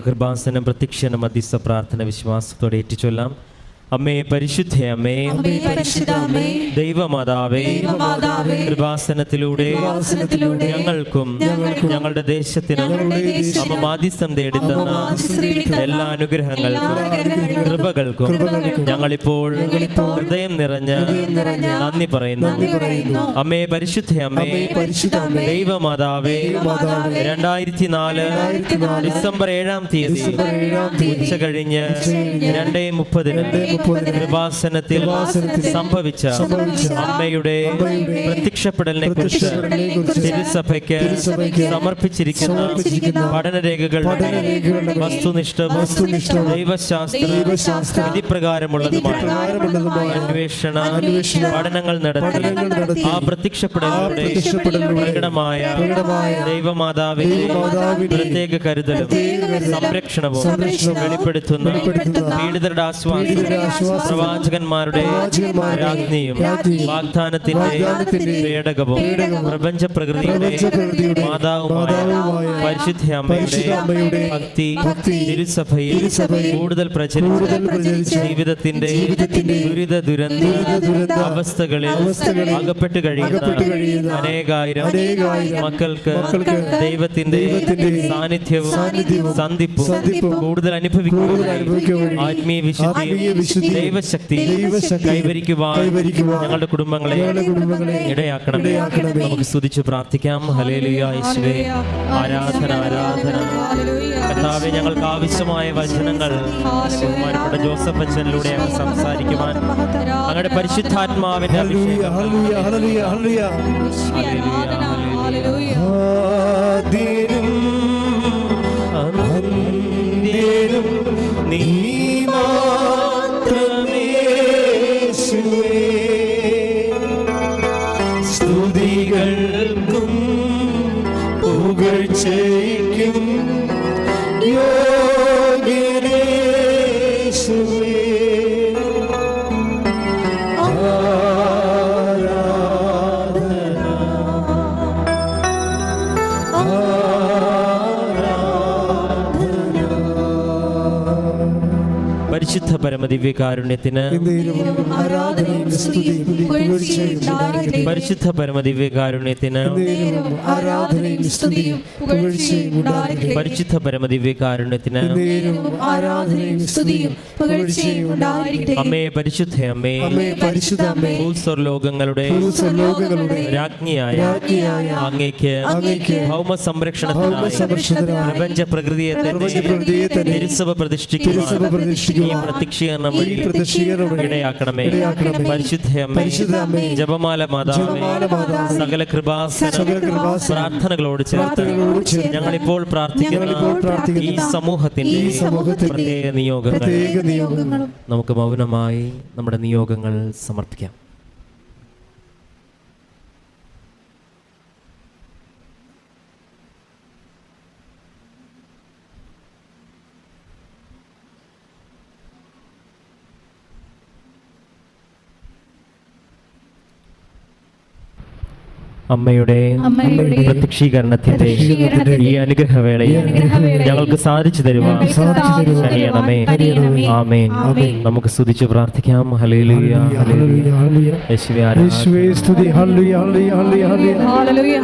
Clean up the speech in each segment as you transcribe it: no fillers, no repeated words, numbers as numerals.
കൃപാസനം പ്രത്യക്ഷണം മധ്യസ്ഥ പ്രാർത്ഥന വിശ്വാസത്തോടെ ഏറ്റുചൊല്ലാം. അമ്മേ പരിശുദ്ധ അമ്മേ, ദൈവമാതാവേ, കൃപാസനത്തിലൂടെ ഞങ്ങൾക്കും ഞങ്ങളുടെ ദേശത്തിനും അമ്മ മാധ്യസ്ഥം തേടിത്തന്ന എല്ലാ അനുഗ്രഹങ്ങൾക്കും കൃപകൾക്കും ഞങ്ങളിപ്പോൾ ഹൃദയം നിറഞ്ഞ് നന്ദി പറയുന്നു. അമ്മേ പരിശുദ്ധ അമ്മേ, ദൈവമാതാവേ, 2004 ഡിസംബർ 7-ാം തീയതി ഉച്ച കഴിഞ്ഞ് 2:30 കൃപാസനത്തിൽ സംഭവിച്ച അമ്മയുടെ പ്രത്യക്ഷപ്പെടലിനെ കുറിച്ച് തിരുസഭയ്ക്ക് സമർപ്പിച്ചിരിക്കുന്ന പഠനരേഖകളുടെ വസ്തുനിഷ്ഠ ദൈവശാസ്ത്ര വിധിപ്രകാരമുള്ളതുമായ അന്വേഷണ പഠനങ്ങൾ നടത്തി ആ പ്രത്യക്ഷപ്പെടലിലൂടെ പ്രകടമായ ദൈവമാതാവിന്റെ പ്രത്യേക കരുതലും സംരക്ഷണവും വെളിപ്പെടുത്തുന്ന പീഡിതരുടെ ആശ്വാസം പ്രവാചകന്മാരുടെ രാജ്ഞിയും വാഗ്ദാനത്തിന്റെ പേടകവും പ്രപഞ്ച പ്രകൃതിയുടെ മാതാവുമായ പരിശുദ്ധ അമ്മയുടെ ഭക്തി തിരുസഭയിൽ കൂടുതൽ പ്രചരിച്ച ജീവിതത്തിന്റെ ദുരന്ത അവസ്ഥകളിൽ അകപ്പെട്ട് കഴിയുന്ന അനേകായിരം മക്കൾക്ക് ദൈവത്തിന്റെ സാന്നിധ്യവും സന്ധിപ്പും കൂടുതൽ അനുഭവിക്കുകയും ആത്മീയ വിശുദ്ധി ദൈവശക്തി കൈവരിക്കുവാൻ ഞങ്ങളുടെ കുടുംബങ്ങളെ ഇടയാക്കണമേ. നമുക്ക് സ്തുതിച്ച് പ്രാർത്ഥിക്കാം. ഹല്ലേലൂയ. യേശുവേ, ആരാധന ആരാധന. കർത്താവേ, ഞങ്ങൾക്ക് ആവശ്യമായ വചനങ്ങൾ ബഹുമാനപ്പെട്ട ജോസഫ് അച്ഛനിലൂടെ ഞങ്ങൾ സംസാരിക്കുവാൻ ഞങ്ങളുടെ പരിശുദ്ധാത്മാവിന്റെ അഭിഷേകം നീ സ്തുതികൾക്കും പുകഴ്ചയ്ക്കും യോഗ്യനേശുവേ, പരിശുദ്ധ പരമദിവ്യകാരുണ്യത്തിന് പരിശുദ്ധ പരമദിവ്യകാരുണ്യത്തിന് പരിശുദ്ധ പരമദിവ്യകാരുണ്യത്തിന് അമ്മേ പരിശുദ്ധ അമ്മേ, ഭൂസ്വർലോകങ്ങളുടെ രാജ്ഞിയായ അങ്ങേക്ക് ഭൗമ സംരക്ഷണത്തിനായി പ്രപഞ്ച പ്രകൃതിയെ തിരുസഭ പ്രതിഷ്ഠിക്കുന്ന ഈ പ്രത്യക്ഷീകരണം വഴി ഇടയാക്കണമേ. പരിശുദ്ധയമ്മേ, ജപമാല മാതാവേ, സകല കൃപാസന പ്രാർത്ഥനകളോട് ചേർത്ത് ഞങ്ങളിപ്പോൾ പ്രാർത്ഥിക്കുന്ന ഈ സമൂഹത്തിന്റെ പ്രത്യേക നിയോഗങ്ങൾ നമുക്ക് മൗനമായി നമ്മുടെ നിയോഗങ്ങൾ സമർപ്പിക്കാം. അമ്മയുടെ പ്രത്യക്ഷീകരണത്തിന്റെ ഈ അനുഗ്രഹവേളയിൽ ഞങ്ങൾക്ക് സാധിച്ചു തരുവാൻ കഴിയണമേ. ആമേൻ. നമുക്ക് സ്തുതിച്ച് പ്രാർത്ഥിക്കാം. Hallelujah, hallelujah. യേശുവേ സ്തുതി. Hallelujah, hallelujah, hallelujah.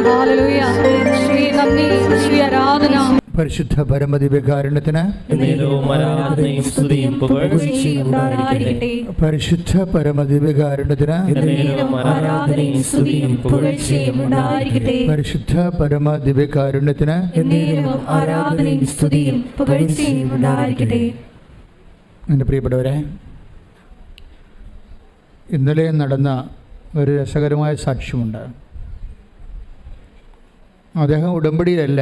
പരിശുദ്ധ പരമദിവ്യകാരുണ്യത്തിന് പരിശുദ്ധ പരമദിവ്യകാരുണ്യത്തിന് പരിശുദ്ധ പരമദിവ്യകാരുണ്യത്തിന് എൻ്റെ പ്രിയപ്പെട്ടവരെ, ഇന്നലെ നടന്ന ഒരു രസകരമായ സാക്ഷ്യമുണ്ട്. അദ്ദേഹം ഉടമ്പടിയിലല്ല,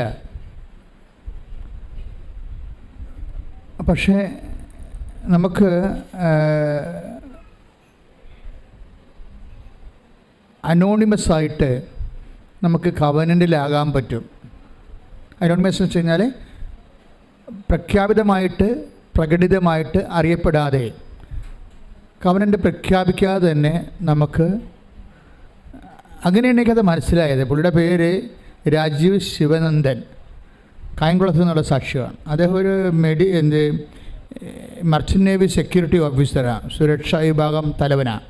പക്ഷേ നമുക്ക് അനോണിമസായിട്ട് നമുക്ക് കവനൻ്റിലാകാൻ പറ്റും. അനോണിമസ് എന്ന് വെച്ച് കഴിഞ്ഞാൽ പ്രഖ്യാപിതമായിട്ട് പ്രകടിതമായിട്ട് അറിയപ്പെടാതെ കവനൻ്റ് പ്രഖ്യാപിക്കാതെ തന്നെ നമുക്ക്, അങ്ങനെയാണ് എനിക്കത് മനസ്സിലായത്. പുള്ളിയുടെ പേര് രാജീവ് ശിവനന്ദൻ. കായംകുളത്ത് നിന്നുള്ള സാക്ഷിയാണ്. അദ്ദേഹം ഒരു മർച്ചൻ്റ് നേവി സെക്യൂരിറ്റി ഓഫീസറാണ്, സുരക്ഷാ വിഭാഗം തലവനാണ്.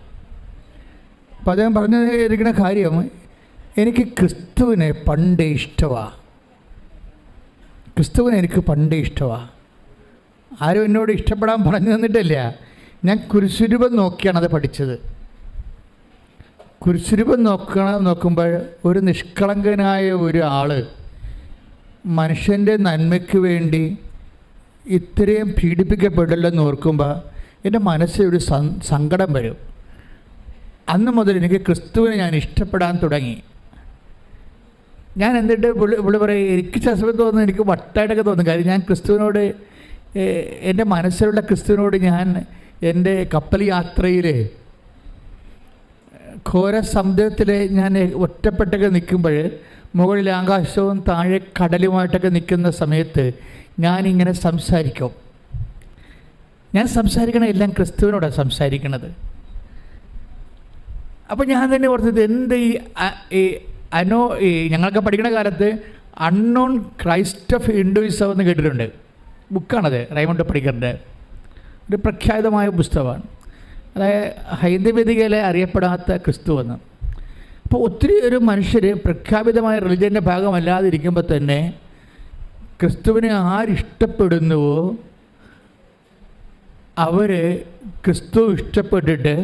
അപ്പോൾ അദ്ദേഹം പറഞ്ഞിരിക്കുന്ന കാര്യം, എനിക്ക് ക്രിസ്തുവിനെ പണ്ടേ ഇഷ്ടമാണ്. ക്രിസ്തുവിനെ എനിക്ക് പണ്ടേ ഇഷ്ടമാണ്. ആരും എന്നോട് ഇഷ്ടപ്പെടാൻ പറഞ്ഞു തന്നിട്ടില്ല. ഞാൻ കുരിശുരൂപം നോക്കിയാണ് അത് പഠിച്ചത്. കുരിശുരൂപം നോക്കുമ്പോൾ ഒരു നിഷ്കളങ്കനായ ഒരു ആൾ മനുഷ്യൻ്റെ നന്മയ്ക്ക് വേണ്ടി ഇത്രയും പീഡിപ്പിക്കപ്പെടില്ലെന്ന് ഓർക്കുമ്പോൾ എൻ്റെ മനസ്സിൽ ഒരു സങ്കടം വരും. അന്ന് മുതൽ എനിക്ക് ക്രിസ്തുവിനെ ഞാൻ ഇഷ്ടപ്പെടാൻ തുടങ്ങി. ഞാൻ എന്നിട്ട് പുള്ളി പറയും, എനിക്ക് ശസ്ത്രം തോന്നുന്നു, എനിക്ക് വട്ടായിട്ടൊക്കെ തോന്നും. കാര്യം ഞാൻ ക്രിസ്തുവിനോട്, എൻ്റെ മനസ്സിലുള്ള ക്രിസ്തുവിനോട് ഞാൻ എൻ്റെ കപ്പൽ യാത്രയിൽ ഘോര സമുദ്രത്തിൽ ഞാൻ ഒറ്റപ്പെട്ടൊക്കെ നിൽക്കുമ്പോൾ, മുകളിൽ ആകാശവും താഴെ കടലുമായിട്ടൊക്കെ നിൽക്കുന്ന സമയത്ത് ഞാനിങ്ങനെ സംസാരിക്കും. ഞാൻ സംസാരിക്കണ എല്ലാം ക്രിസ്തുവിനോടാണ് സംസാരിക്കണത്. അപ്പോൾ ഞാൻ തന്നെ ഓർത്തത്, എന്ത് ഈ ഞങ്ങളൊക്കെ പഠിക്കുന്ന കാലത്ത് അൺനോൺ ക്രൈസ്റ്റ് ഓഫ് ഹിന്ദുയിസം എന്ന് കേട്ടിട്ടുണ്ട്. ബുക്കാണത്, റൈമണ്ട് പണിക്കറിൻ്റെ ഒരു പ്രഖ്യാതമായ പുസ്തകമാണ്. അതായത് ഹൈന്ദവേദികയിലെ അറിയപ്പെടാത്ത ക്രിസ്തു എന്ന്. അപ്പോൾ ഒത്തിരി ഒരു മനുഷ്യർ പ്രഖ്യാപിതമായ റിലിജൻ്റെ ഭാഗമല്ലാതിരിക്കുമ്പോൾ തന്നെ ക്രിസ്തുവിനെ ആരിഷ്ടപ്പെടുന്നുവോ അവർ ക്രിസ്തു ഇഷ്ടപ്പെട്ടിട്ട്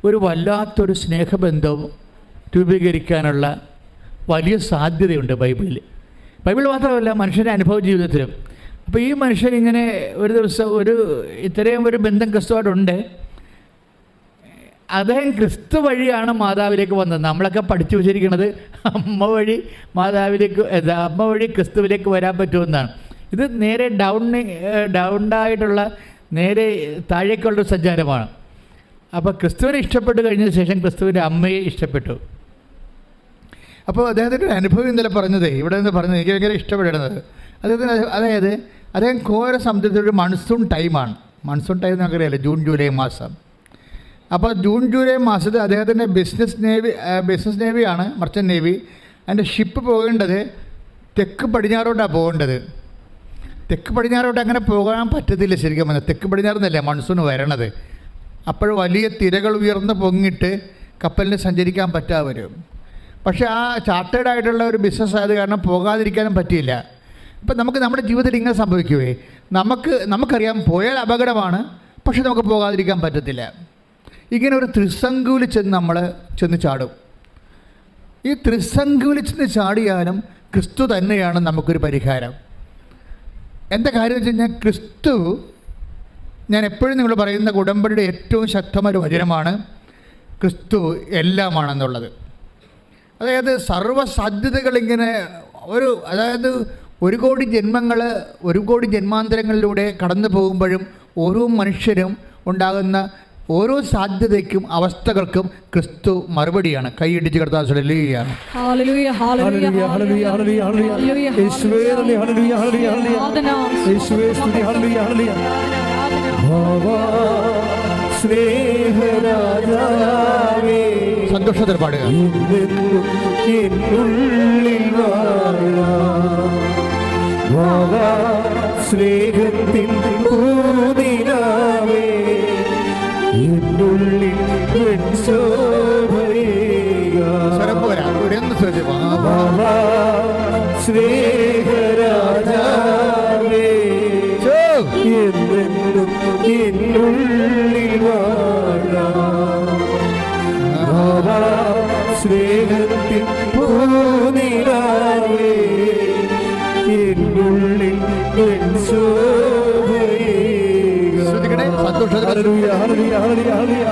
ഒരു വല്ലാത്തൊരു സ്നേഹബന്ധം രൂപീകരിക്കാനുള്ള വലിയ സാധ്യതയുണ്ട് ബൈബിൾ മാത്രമല്ല, മനുഷ്യൻ്റെ അനുഭവ ജീവിതത്തിലും. അപ്പോൾ ഈ മനുഷ്യനിങ്ങനെ ഒരു ദിവസം ഇത്രയും ഒരു ബന്ധം ക്രിസ്തുവായിട്ടുണ്ട്. അദ്ദേഹം ക്രിസ്തു വഴിയാണ് മാതാവിലേക്ക് വന്നത്. നമ്മളൊക്കെ പഠിച്ചു വെച്ചിരിക്കുന്നത് അമ്മ വഴി അമ്മ വഴി ക്രിസ്തുവിലേക്ക് വരാൻ പറ്റുമെന്നാണ്. ഇത് നേരെ ഡൗണ്ടായിട്ടുള്ള നേരെ താഴേക്കുള്ളൊരു സഞ്ചാരമാണ്. അപ്പോൾ ക്രിസ്തുവിനെ ഇഷ്ടപ്പെട്ട് കഴിഞ്ഞ ശേഷം ക്രിസ്തുവിൻ്റെ അമ്മയെ ഇഷ്ടപ്പെട്ടു. അപ്പോൾ അദ്ദേഹത്തിൻ്റെ അനുഭവം ഇന്നലെ പറഞ്ഞത്, ഇവിടെ നിന്ന് പറഞ്ഞത് എനിക്ക് ഭയങ്കര ഇഷ്ടപ്പെടുന്നത്, അതായത് അദ്ദേഹം ഘോര സമുദ്രത്തിലൊരു മൺസൂൺ ടൈമാണ്. മൺസൂൺ ടൈം നമുക്കറിയാമല്ലോ, ജൂൺ ജൂലൈ മാസം. അപ്പോൾ ജൂൺ ജൂലൈ മാസത്തിൽ അദ്ദേഹത്തിൻ്റെ ബിസിനസ് നേവിയാണ്, മർച്ചൻ്റ് നേവി. അതിൻ്റെ ഷിപ്പ് പോകേണ്ടത് തെക്ക് പടിഞ്ഞാറോട്ടാണ് പോകേണ്ടത്. തെക്ക് പടിഞ്ഞാറോട്ട് അങ്ങനെ പോകാൻ പറ്റത്തില്ല ശരിക്കും പറഞ്ഞാൽ. തെക്ക് പടിഞ്ഞാറെന്നല്ലേ മൺസൂൺ വരണത്. അപ്പോൾ വലിയ തിരകൾ ഉയർന്ന് പൊങ്ങിയിട്ട് കപ്പലിന് സഞ്ചരിക്കാൻ പറ്റാതെ വരും. പക്ഷേ ആ ചാർട്ടേഡ് ആയിട്ടുള്ള ഒരു ബിസിനസ് ആയത് കാരണം പോകാതിരിക്കാനും പറ്റിയില്ല. അപ്പം നമുക്ക് നമ്മുടെ ജീവിതത്തിൽ ഇങ്ങനെ സംഭവിക്കുവേ, നമുക്കറിയാം പോയാൽ അപകടമാണ്, പക്ഷെ നമുക്ക് പോകാതിരിക്കാൻ പറ്റത്തില്ല. ഇങ്ങനെ ഒരു ത്രിസംഗുവിൽ നമ്മൾ ചെന്ന് ചാടും. ഈ ത്രിസംഗുവിൽ ചെന്ന് ചാടിയാലും ക്രിസ്തു തന്നെയാണ് നമുക്കൊരു പരിഹാരം. എന്താ കാര്യം വെച്ച് കഴിഞ്ഞാൽ, ക്രിസ്തു, ഞാൻ എപ്പോഴും നിങ്ങൾ പറയുന്ന ഉടമ്പടിയുടെ ഏറ്റവും ശക്തമായ വചനമാണ് ക്രിസ്തു എല്ലാമാണെന്നുള്ളത്. അതായത് സർവ്വസാധ്യതകളിങ്ങനെ അതായത് ഒരു കോടി ജന്മാന്തരങ്ങളിലൂടെ കടന്നു പോകുമ്പോഴും ഓരോ മനുഷ്യരും ഉണ്ടാകുന്ന ഓരോ സാധ്യതയ്ക്കും അവസ്ഥകൾക്കും ക്രിസ്തു മറുപടിയാണ്. കൈയിടിച്ച് കർത്താവ് hallelujah hallelujah hallelujah hallelujah hallelujah യേശുവേ ഹല്ലേലൂയ ഹല്ലേലൂയ ഹല്ലേലൂയ യേശുവേ സ്തുതി ഹല്ലേലൂയ ഹല്ലേലൂയ ഭാവാ സ്നേഹരാജാവേ. സന്തോഷത്തോടെ പാടുക. ഭാവാ സ്നേഹത്തിൻ പൂനിലാവേ, സ്നേഹരാജാവേ എന്നെന്നും എന്നുള്ളിൽ വാഴാം. സ്നേഹത്തിൻ പൂനിലാവേ, എന്നുള്ളിൽ ഹല്ലേലൂയ ഹല്ലേലൂയ ഹല്ലേലൂയ ഹല്ലേലൂയ.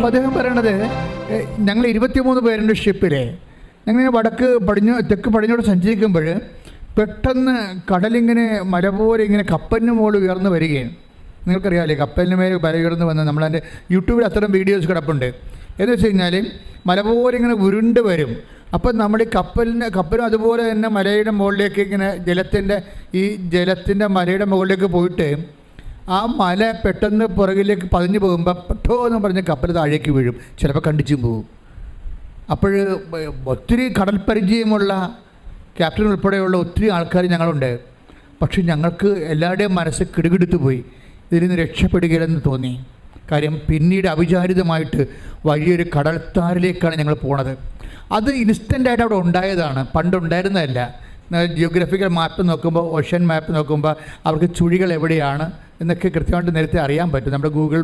അദ്ദേഹം പറയണത്, ഞങ്ങൾ 23 പേരുണ്ട് ഷിപ്പിൽ. ഞങ്ങൾ തെക്ക് പടിഞ്ഞോട്ട് സഞ്ചരിക്കുമ്പോൾ പെട്ടെന്ന് കടലിങ്ങനെ മല പോലെ ഇങ്ങനെ കപ്പലിന് മുകളിൽ ഉയർന്നു വരികയാണ്. നിങ്ങൾക്കറിയാമല്ലേ കപ്പലിന് മേലെ മല ഉയർന്നു വന്ന് നമ്മളതിൻ്റെ യൂട്യൂബിൽ അത്തരം വീഡിയോസ് കിടപ്പുണ്ട്. എന്ന് വെച്ച് കഴിഞ്ഞാൽ മല പോലെ ഇങ്ങനെ ഉരുണ്ട് വരും. അപ്പം നമ്മുടെ ഈ കപ്പലും അതുപോലെ തന്നെ മലയുടെ മുകളിലേക്ക് ഇങ്ങനെ ജലത്തിൻ്റെ മലയുടെ മുകളിലേക്ക് പോയിട്ട് ആ മല പെട്ടെന്ന് പുറകിലേക്ക് പതിഞ്ഞു പോകുമ്പോൾ പെട്ടോ എന്ന് പറഞ്ഞ് കപ്പൽ താഴേക്ക് വീഴും, ചിലപ്പോൾ കണ്ടിച്ചും പോകും. അപ്പോൾ ഒത്തിരി കടൽ പരിചയമുള്ള ക്യാപ്റ്റൻ ഉൾപ്പെടെയുള്ള ഒത്തിരി ആൾക്കാർ ഞങ്ങളുണ്ട്. പക്ഷെ ഞങ്ങൾക്ക് എല്ലാവരുടെയും മനസ്സ് കിടുകിടുത്തു പോയി, ഇതിൽ നിന്ന് രക്ഷപ്പെടുകയില്ലെന്ന് തോന്നി. കാര്യം പിന്നീട് അവിചാരിതമായിട്ട് വലിയൊരു കടൽത്താരിലേക്കാണ് ഞങ്ങൾ പോണത്. അത് ഇൻസ്റ്റൻ്റായിട്ട് അവിടെ ഉണ്ടായതാണ്, പണ്ടുണ്ടായിരുന്നതല്ല. ജിയോഗ്രഫിക്കൽ മാപ്പ് നോക്കുമ്പോൾ, ഓഷ്യൻ മാപ്പ് നോക്കുമ്പോൾ അവർക്ക് ചുഴികൾ എവിടെയാണ് എന്നൊക്കെ കൃത്യമായിട്ട് നേരത്തെ അറിയാൻ പറ്റും. നമ്മുടെ ഗൂഗിൾ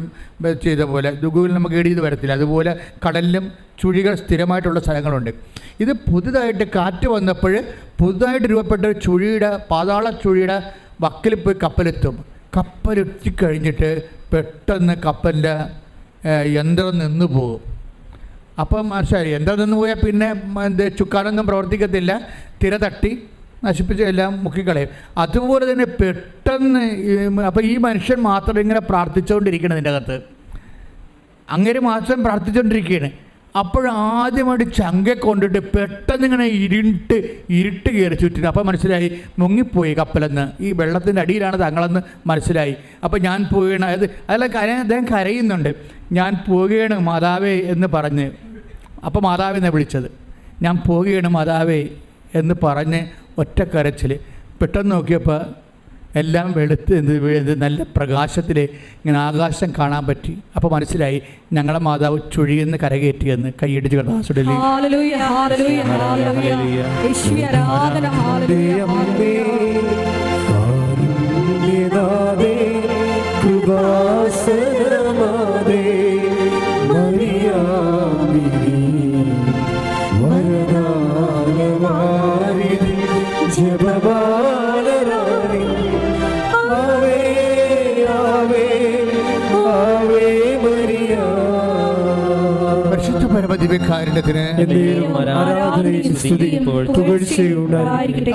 ചെയ്ത പോലെ, ഗൂഗിൾ നമുക്ക് എഴുതി വരത്തില്ല, അതുപോലെ കടലിലും ചുഴികൾ സ്ഥിരമായിട്ടുള്ള സ്ഥലങ്ങളുണ്ട്. ഇത് പുതുതായിട്ട് കാറ്റ് വന്നപ്പോൾ പുതുതായിട്ട് രൂപപ്പെട്ട ചുഴിയുടെ പാതാള ചുഴിയുടെ വക്കിൽ പോയി കപ്പലെത്തും. കപ്പലെത്തിക്കഴിഞ്ഞിട്ട് പെട്ടെന്ന് കപ്പലിൻ്റെ യന്ത്രം നിന്ന് പോകും. അപ്പം മനസ്സിലായി, യന്ത്രം നിന്ന് പോയാൽ പിന്നെ ചുക്കാനൊന്നും പ്രവർത്തിക്കത്തില്ല, തിര തട്ടി നശിപ്പിച്ച് എല്ലാം മുക്കിക്കളയും. അതുപോലെ തന്നെ പെട്ടെന്ന് അപ്പോൾ ഈ മനുഷ്യൻ മാത്രം ഇങ്ങനെ പ്രാർത്ഥിച്ചുകൊണ്ടിരിക്കണം ഇതിൻ്റെ അകത്ത്, അങ്ങനെ മാത്രം പ്രാർത്ഥിച്ചുകൊണ്ടിരിക്കുകയാണ്. അപ്പോഴാദ്യമായിട്ട് ചങ്കെ കൊണ്ടിട്ട് പെട്ടെന്ന് ഇങ്ങനെ ഇരുട്ട് കയറി ചുറ്റിന്. അപ്പോൾ മനസ്സിലായി മുങ്ങിപ്പോയി കപ്പലെന്ന്, ഈ വെള്ളത്തിൻ്റെ അടിയിലാണ് തങ്ങളെന്ന് മനസ്സിലായി. അപ്പോൾ ഞാൻ പോവുകയാണ്, അദ്ദേഹം കരയുന്നുണ്ട്, ഞാൻ പോവുകയാണ് മാതാവേ എന്ന് പറഞ്ഞ്. അപ്പോൾ മാതാവിനെ വിളിച്ചത്, ഞാൻ പോവുകയാണ് മാതാവേ എന്ന് പറഞ്ഞ് ഒറ്റ കരച്ചിൽ. പെട്ടെന്ന് നോക്കിയപ്പോൾ എല്ലാം വെളുത്ത് നല്ല പ്രകാശത്തിൽ ഇങ്ങനെ ആകാശം കാണാൻ പറ്റി. അപ്പോൾ മനസ്സിലായി ഞങ്ങളെ മാതാവ് ചുഴിയെന്ന് കരകയറ്റിയെന്ന്. കൈയടിച്ച് കർത്താസുടലി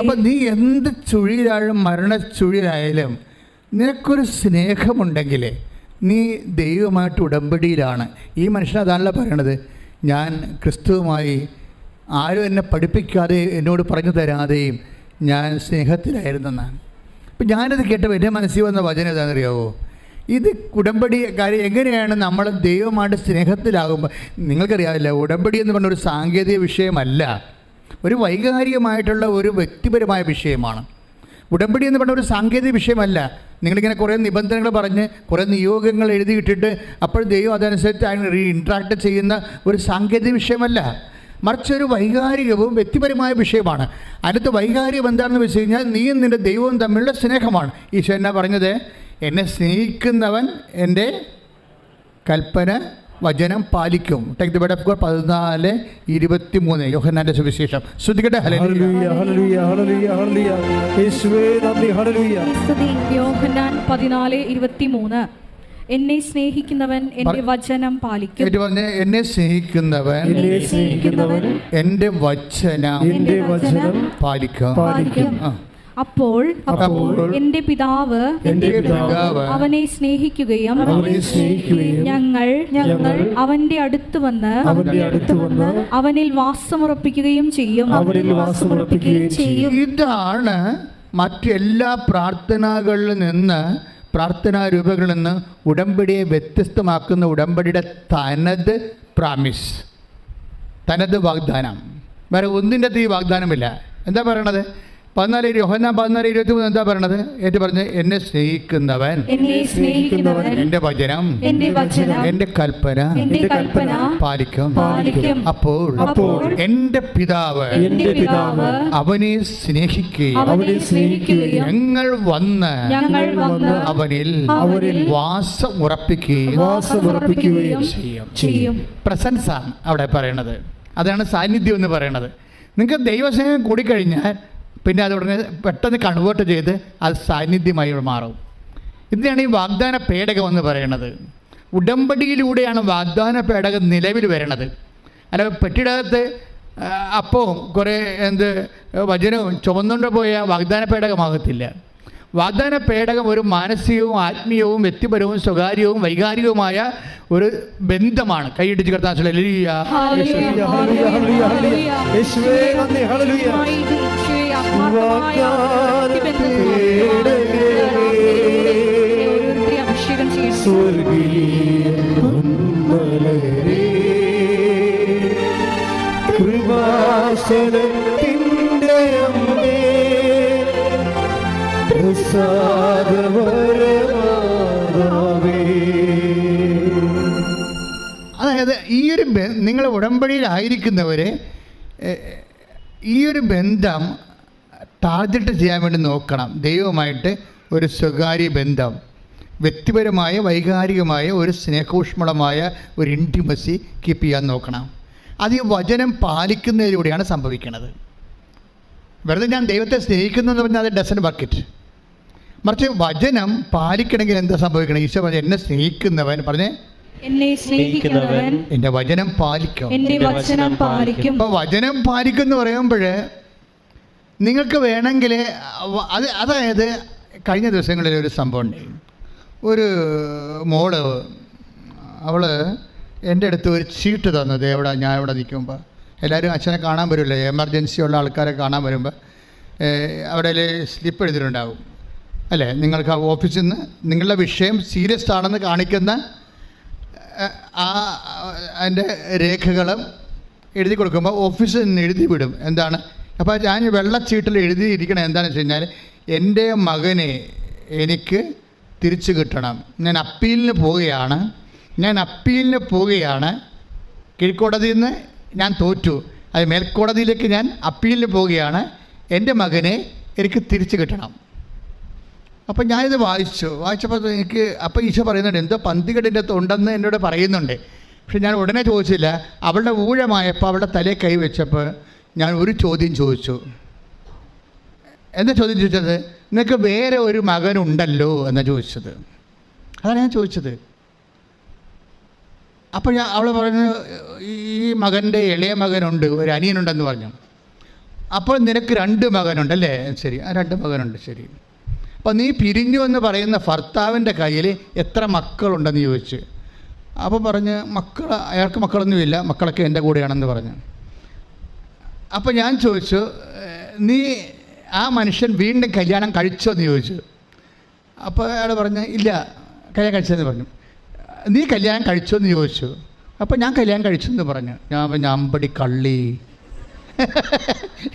അപ്പൊ നീ എന്ത് ചുഴിയിലായാലും മരണച്ചുഴിയിലായാലും നിനക്കൊരു സ്നേഹമുണ്ടെങ്കിൽ നീ ദൈവമായിട്ട് ഉടമ്പടിയിലാണ്. ഈ മനുഷ്യൻ അതാണല്ലോ പറയണത്, ഞാൻ ക്രിസ്തുവുമായി ആരും എന്നെ പഠിപ്പിക്കാതെ എന്നോട് പറഞ്ഞു തരാതെയും ഞാൻ സ്നേഹത്തിലായിരുന്നെന്നാണ്. അപ്പം ഞാനത് കേട്ടപ്പോൾ എൻ്റെ മനസ്സിൽ വന്ന വചനം എന്താണെന്നറിയാവോ? ഇത് ഉടമ്പടി കാര്യം എങ്ങനെയാണ് നമ്മൾ ദൈവമായിട്ട് സ്നേഹത്തിലാകുമ്പോൾ. നിങ്ങൾക്കറിയാമല്ലോ, ഉടമ്പടി എന്ന് പറഞ്ഞ ഒരു സാങ്കേതിക വിഷയമല്ല, ഒരു വൈകാരികമായിട്ടുള്ള ഒരു വ്യക്തിപരമായ വിഷയമാണ്. ഉടമ്പടി എന്ന് പറഞ്ഞ ഒരു സാങ്കേതിക വിഷയമല്ല. നിങ്ങളിങ്ങനെ കുറേ നിബന്ധനകൾ പറഞ്ഞ് കുറേ നിയോഗങ്ങൾ എഴുതിയിട്ടിട്ട് അപ്പോൾ ദൈവം അതനുസരിച്ച് ഇൻട്രാക്ട് ചെയ്യുന്ന ഒരു സാങ്കേതിക വിഷയമല്ല, മറിച്ച് ഒരു വൈകാരികവും വ്യക്തിപരമായ വിഷയമാണ്. അതിനകത്ത് വൈകാരികം എന്താണെന്ന് വെച്ച് കഴിഞ്ഞാൽ നീയും നിൻ്റെ ദൈവവും തമ്മിലുള്ള സ്നേഹമാണ്. ഈശോ എന്നാ പറഞ്ഞത്? എന്നെ സ്നേഹിക്കുന്നവൻ എൻ്റെ കൽപ്പന വചനം പാലിക്കും. Take the word of God 14:23 യോഹന്നാന്റെ സുവിശേഷം. ശ്രദ്ധിക്കട്ടെ. ഹല്ലേലൂയ ഹല്ലേലൂയ ഹല്ലേലൂയ ഹല്ലേലൂയ യേശുവേ നന്ദി ഹല്ലേലൂയ. യോഹന്നാൻ 14:23 എന്നെ സ്നേഹിക്കുന്നവൻ എൻ്റെ വചനം പാലിക്കും. എന്നെ സ്നേഹിക്കുന്നവൻ എൻ്റെ വചനം പാലിക്കും. അപ്പോൾ എന്റെ പിതാവ് അവനെ സ്നേഹിക്കുകയും ഞങ്ങൾ അവന്റെ അടുത്ത് വന്ന് അവനിൽ വാസമുറപ്പിക്കുകയും ചെയ്യും. ഇതാണ് മറ്റെല്ലാ പ്രാർത്ഥനകളിൽ നിന്ന്, പ്രാർത്ഥനാ രൂപങ്ങളിൽ നിന്ന് ഉടമ്പടിയെ വ്യത്യസ്തമാക്കുന്ന ഉടമ്പടിയുടെ തനത് പ്രാമിസ്, തനത് വാഗ്ദാനം. വേറെ ഒന്നിൻ്റെ ഈ വാഗ്ദാനമില്ല. എന്താ പറയണത്? യോഹന്നാൻ 14:23 എന്താ പറയണത്? ഏറ്റു പറഞ്ഞ് എന്നെ സ്നേഹിക്കുന്നവൻ എൻ്റെ വചനം എൻ്റെ കൽപ്പന പാലിക്കും. അപ്പോൾ എൻ്റെ പിതാവ് അവനെ സ്നേഹിക്കുകയും ഞങ്ങൾ വന്ന് അവനിൽ വാസം ഉറപ്പിക്കുകയും ചെയ്യും. പ്രസൻസ് ആണ് അവിടെ പറയണത്. അതാണ് സാന്നിധ്യം എന്ന് പറയണത്. നിങ്ങൾക്ക് ദൈവസ്നേഹം കൂടിക്കഴിഞ്ഞാൽ പിന്നെ അത് ഉടനെ പെട്ടെന്ന് കൺവേർട്ട് ചെയ്ത് അത് സാന്നിധ്യമായി മാറും. ഇതിനാണ് ഈ വാഗ്ദാന പേടകം എന്ന് പറയുന്നത്. ഉടമ്പടിയിലൂടെയാണ് വാഗ്ദാന പേടകം നിലവിൽ വരണത്. അല്ല പെട്ടിടകത്ത് അപ്പവും കുറേ വചനവും ചുമന്നുകൊണ്ട് പോയ വാഗ്ദാന പേടകമാകത്തില്ല. വാഗ്ദാന പേടകം ഒരു മാനസികവും ആത്മീയവും വ്യക്തിപരവും സ്വകാര്യവും വൈകാരികവുമായ ഒരു ബന്ധമാണ്. കൈയിടിച്ച് കർത്താൻ അതായത് ഈ ഒരു നിങ്ങൾ ഉടമ്പടിയിലായിരിക്കുന്നവർ ഈ ഒരു ബന്ധം ടാർഗറ്റ് ചെയ്യാൻ വേണ്ടി നോക്കണം. ദൈവമായിട്ട് ഒരു സ്വകാര്യ ബന്ധം, വ്യക്തിപരമായ വൈകാരികമായ ഒരു സ്നേഹോഷ്മളമായ ഒരു ഇൻറ്റിമസി കീപ്പ് ചെയ്യാൻ നോക്കണം. അത് ഈ വചനം പാലിക്കുന്നതിലൂടെയാണ് സംഭവിക്കുന്നത്. വെറുതെ ഞാൻ ദൈവത്തെ സ്നേഹിക്കുന്നു എന്ന് പറഞ്ഞാൽ അത് ഡസൻ ബക്കറ്റ്. മറിച്ച് വചനം പാലിക്കണമെങ്കിൽ എന്താ സംഭവിക്കണം? ഈശോ പറഞ്ഞു, എന്നെ സ്നേഹിക്കുന്നവൻ പറഞ്ഞേ എന്നെ സ്നേഹിക്കുന്നവൻ എൻ്റെ വചനം പാലിക്കും. അപ്പോൾ വചനം പാലിക്കും എന്ന് പറയുമ്പോൾ നിങ്ങൾക്ക് വേണമെങ്കിൽ അതായത് കഴിഞ്ഞ ദിവസങ്ങളിൽ ഒരു സംഭവം ഉണ്ട്. ഒരു മോള് അവൾ എൻ്റെ അടുത്ത് ഒരു ചീട്ട് തന്നത്. ഞാൻ ഇവിടെ നിൽക്കുമ്പോൾ എല്ലാവരും അച്ഛനെ കാണാൻ വരുമല്ലോ, എമർജൻസി ഉള്ള ആൾക്കാരെ കാണാൻ വരുമ്പോൾ അവിടെ സ്ലിപ്പ് എഴുതിയിട്ടുണ്ടാവും അല്ലേ? നിങ്ങൾക്ക് ആ ഓഫീസിൽ നിന്ന് നിങ്ങളുടെ വിഷയം സീരിയസ് ആണെന്ന് കാണിക്കുന്ന അതിൻ്റെ രേഖകളും എഴുതി കൊടുക്കുമ്പോൾ ഓഫീസിൽ നിന്ന് എഴുതി വിടും. എന്താണ്? അപ്പോൾ ഞാൻ വെള്ളച്ചീട്ടിൽ എഴുതിയിരിക്കണം എന്താണെന്ന് വെച്ച് കഴിഞ്ഞാൽ, എൻ്റെ മകനെ എനിക്ക് തിരിച്ചു കിട്ടണം, ഞാൻ അപ്പീലിന് പോവുകയാണ്, കീഴ്ക്കോടതിയിൽ നിന്ന് ഞാൻ തോറ്റു, അത് മേൽക്കോടതിയിലേക്ക് ഞാൻ അപ്പീലിന് പോവുകയാണ്, എൻ്റെ മകനെ എനിക്ക് തിരിച്ചു കിട്ടണം. അപ്പം ഞാനിത് വായിച്ചപ്പോൾ എനിക്ക് അപ്പോൾ ഈശോ പറയുന്നുണ്ട്, എന്തോ പന്തികേടിൻ്റെ അകത്ത് ഉണ്ടെന്ന് എന്നോട് പറയുന്നുണ്ട്. പക്ഷെ ഞാൻ ഉടനെ ചോദിച്ചില്ല. അവളുടെ ഊഴമായപ്പോൾ അവളുടെ തലയിൽ കൈവച്ചപ്പോൾ ഞാൻ ഒരു ചോദ്യം ചോദിച്ചു. എന്താ ചോദ്യം ചോദിച്ചത്? നിങ്ങൾക്ക് വേറെ ഒരു മകനുണ്ടല്ലോ എന്നാണ് ചോദിച്ചത്. അതാണ് ഞാൻ ചോദിച്ചത്. അപ്പോൾ അവൾ പറഞ്ഞു, ഈ മകൻ്റെ ഇളയ മകനുണ്ട്, ഒരു അനിയനുണ്ടെന്ന് പറഞ്ഞു. അപ്പോൾ നിനക്ക് 2 മകനുണ്ടല്ലേ? ശരി, ആ 2 മകനുണ്ട്. ശരി, അപ്പോൾ നീ പിരിഞ്ഞു എന്ന് പറയുന്ന ഭർത്താവിൻ്റെ കയ്യിൽ എത്ര മക്കളുണ്ടെന്ന് ചോദിച്ചു. അപ്പോൾ പറഞ്ഞ് അയാൾക്ക് മക്കളൊന്നുമില്ല, മക്കളൊക്കെ എൻ്റെ കൂടെയാണെന്ന് പറഞ്ഞു. അപ്പോൾ ഞാൻ ചോദിച്ചു, നീ ആ മനുഷ്യൻ വീണ്ടും കല്യാണം കഴിച്ചോ എന്ന് ചോദിച്ചു. അപ്പോൾ അയാൾ പറഞ്ഞു, ഇല്ല, കല്യാണം കഴിച്ചതെന്ന് പറഞ്ഞു. നീ കല്യാണം കഴിച്ചോ എന്ന് ചോദിച്ചു. അപ്പോൾ ഞാൻ കല്യാണം കഴിച്ചെന്ന് പറഞ്ഞു. ഞാൻ അമ്പടി കള്ളി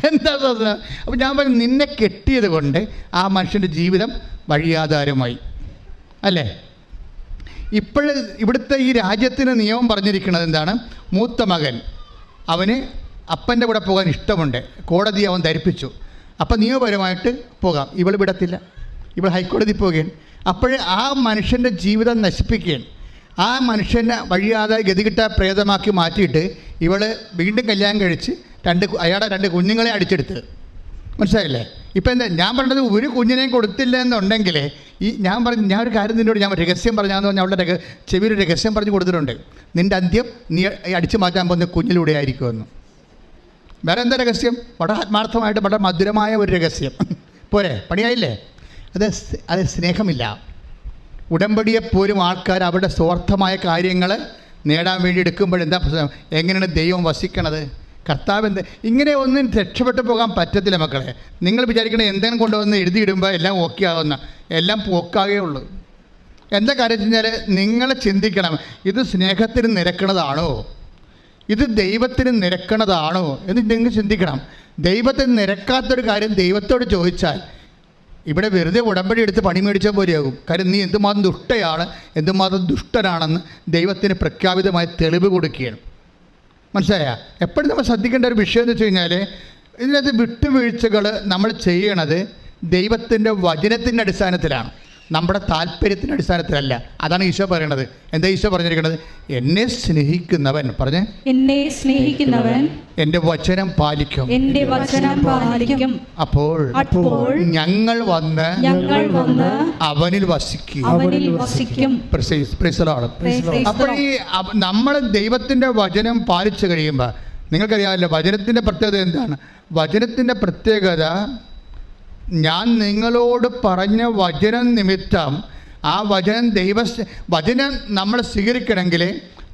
എന്താ തോന്നുന്നത്? അപ്പോൾ ഞാൻ പറഞ്ഞു, നിന്നെ കെട്ടിയത് കൊണ്ട് ആ മനുഷ്യൻ്റെ ജീവിതം വഴിയാധാരമായി അല്ലേ? ഇവിടുത്തെ ഈ രാജ്യത്തിന് നിയമം പറഞ്ഞിരിക്കുന്നത് എന്താണ്? മൂത്ത മകൻ അവന് അപ്പൻ്റെ കൂടെ പോകാൻ ഇഷ്ടമുണ്ട്, കോടതി അവൻ ധരിപ്പിച്ചു, അപ്പം നിയമപരമായിട്ട് പോകാം. ഇവൾ വിടത്തില്ല, ഇവൾ ഹൈക്കോടതി പോവുകയാണ്. അപ്പോൾ ആ മനുഷ്യൻ്റെ ജീവിതം നശിപ്പിക്കുകയാണ്. ആ മനുഷ്യനെ വഴിയാതെ ഗതികിട്ട പ്രേതമാക്കി മാറ്റിയിട്ട് ഇവൾ വീണ്ടും കല്യാണം കഴിച്ച് അയാളുടെ 2 കുഞ്ഞുങ്ങളെ അടിച്ചെടുത്ത്. മനസ്സിലായില്ലേ? ഇപ്പം എന്താ ഞാൻ പറഞ്ഞത്? ഒരു കുഞ്ഞിനെയും കൊടുത്തില്ല എന്നുണ്ടെങ്കിൽ ഞാൻ ഒരു കാര്യം നിന്നോട് ഞാൻ രഹസ്യം പറഞ്ഞാന്ന് പറഞ്ഞാൽ അവളുടെ ചെവിയിൽ രഹസ്യം പറഞ്ഞു കൊടുത്തിട്ടുണ്ട്. നിൻ്റെ അന്ത്യം നീ അടിച്ചു മാറ്റാൻ പോകുന്ന കുഞ്ഞിലൂടെ ആയിരിക്കുമെന്ന്. വേറെ എന്താ രഹസ്യം? വളരെ ആത്മാർത്ഥമായിട്ട് വളരെ മധുരമായ ഒരു രഹസ്യം പോരെ? പണിയായില്ലേ? അത് സ്നേഹമില്ല. ഉടമ്പടിയെപ്പോലും ആൾക്കാർ അവരുടെ സ്വാർത്ഥമായ കാര്യങ്ങൾ നേടാൻ വേണ്ടി എടുക്കുമ്പോഴെന്താ പ്രശ്നം? എങ്ങനെയാണ് ദൈവം വസിക്കണത്? കർത്താവ് ഇങ്ങനെ ഒന്നും രക്ഷപ്പെട്ടു പോകാൻ പറ്റത്തില്ല മക്കളെ. നിങ്ങൾ വിചാരിക്കണേ എന്തെങ്കിലും കൊണ്ടുവന്ന് എഴുതിയിടുമ്പോൾ എല്ലാം ഓക്കെ ആവുന്ന, എല്ലാം പോക്കാകേ ഉള്ളൂ. എന്താ കാര്യം വെച്ച് കഴിഞ്ഞാൽ നിങ്ങൾ ചിന്തിക്കണം, ഇത് സ്നേഹത്തിന് നിരക്കണതാണോ, ഇത് ദൈവത്തിന് നിരക്കണതാണോ എന്ന് നിങ്ങൾ ചിന്തിക്കണം. ദൈവത്തിന് നിരക്കാത്തൊരു കാര്യം ദൈവത്തോട് ചോദിച്ചാൽ ഇവിടെ വെറുതെ ഉടമ്പടി എടുത്ത് പണി മേടിച്ചാൽ പോലെയാകും. കാര്യം നീ എന്തുമാത്രം എന്തുമാത്രം ദുഷ്ടനാണെന്ന് ദൈവത്തിന് പ്രഖ്യാപിതമായി തെളിവ് കൊടുക്കുകയാണ്. മനസ്സിലായ? എപ്പോഴും നമ്മൾ ശ്രദ്ധിക്കേണ്ട ഒരു വിഷയം എന്ന് വെച്ച് കഴിഞ്ഞാൽ, ഇതിനകത്ത് വിട്ടുവീഴ്ചകൾ നമ്മൾ ചെയ്യണത് ദൈവത്തിൻ്റെ വചനത്തിൻ്റെ അടിസ്ഥാനത്തിലാണ്, നമ്മുടെ താല്പര്യത്തിൻ്റെ അടിസ്ഥാനത്തിലല്ല. അതാണ് ഈശോ പറയണത്. എന്താ ഈശോ പറഞ്ഞിരിക്കുന്നത്? എന്നെ സ്നേഹിക്കുന്നവൻ പറഞ്ഞേ, എന്നെ സ്നേഹിക്കുന്നവൻ എൻ്റെ വചനം പാലിക്കും. അപ്പോൾ ഞങ്ങൾ വന്ന് അവനിൽ വസിക്കും. അപ്പോൾ ഈ നമ്മൾ ദൈവത്തിൻ്റെ വചനം പാലിച്ചു കഴിയുമ്പോൾ നിങ്ങൾക്കറിയാമല്ലോ വചനത്തിൻ്റെ പ്രത്യേകത എന്താണ്? വചനത്തിൻ്റെ പ്രത്യേകത, ഞാൻ നിങ്ങളോട് പറഞ്ഞ വചനം നിമിത്തം, ആ വചനം നമ്മൾ സ്വീകരിക്കണമെങ്കിൽ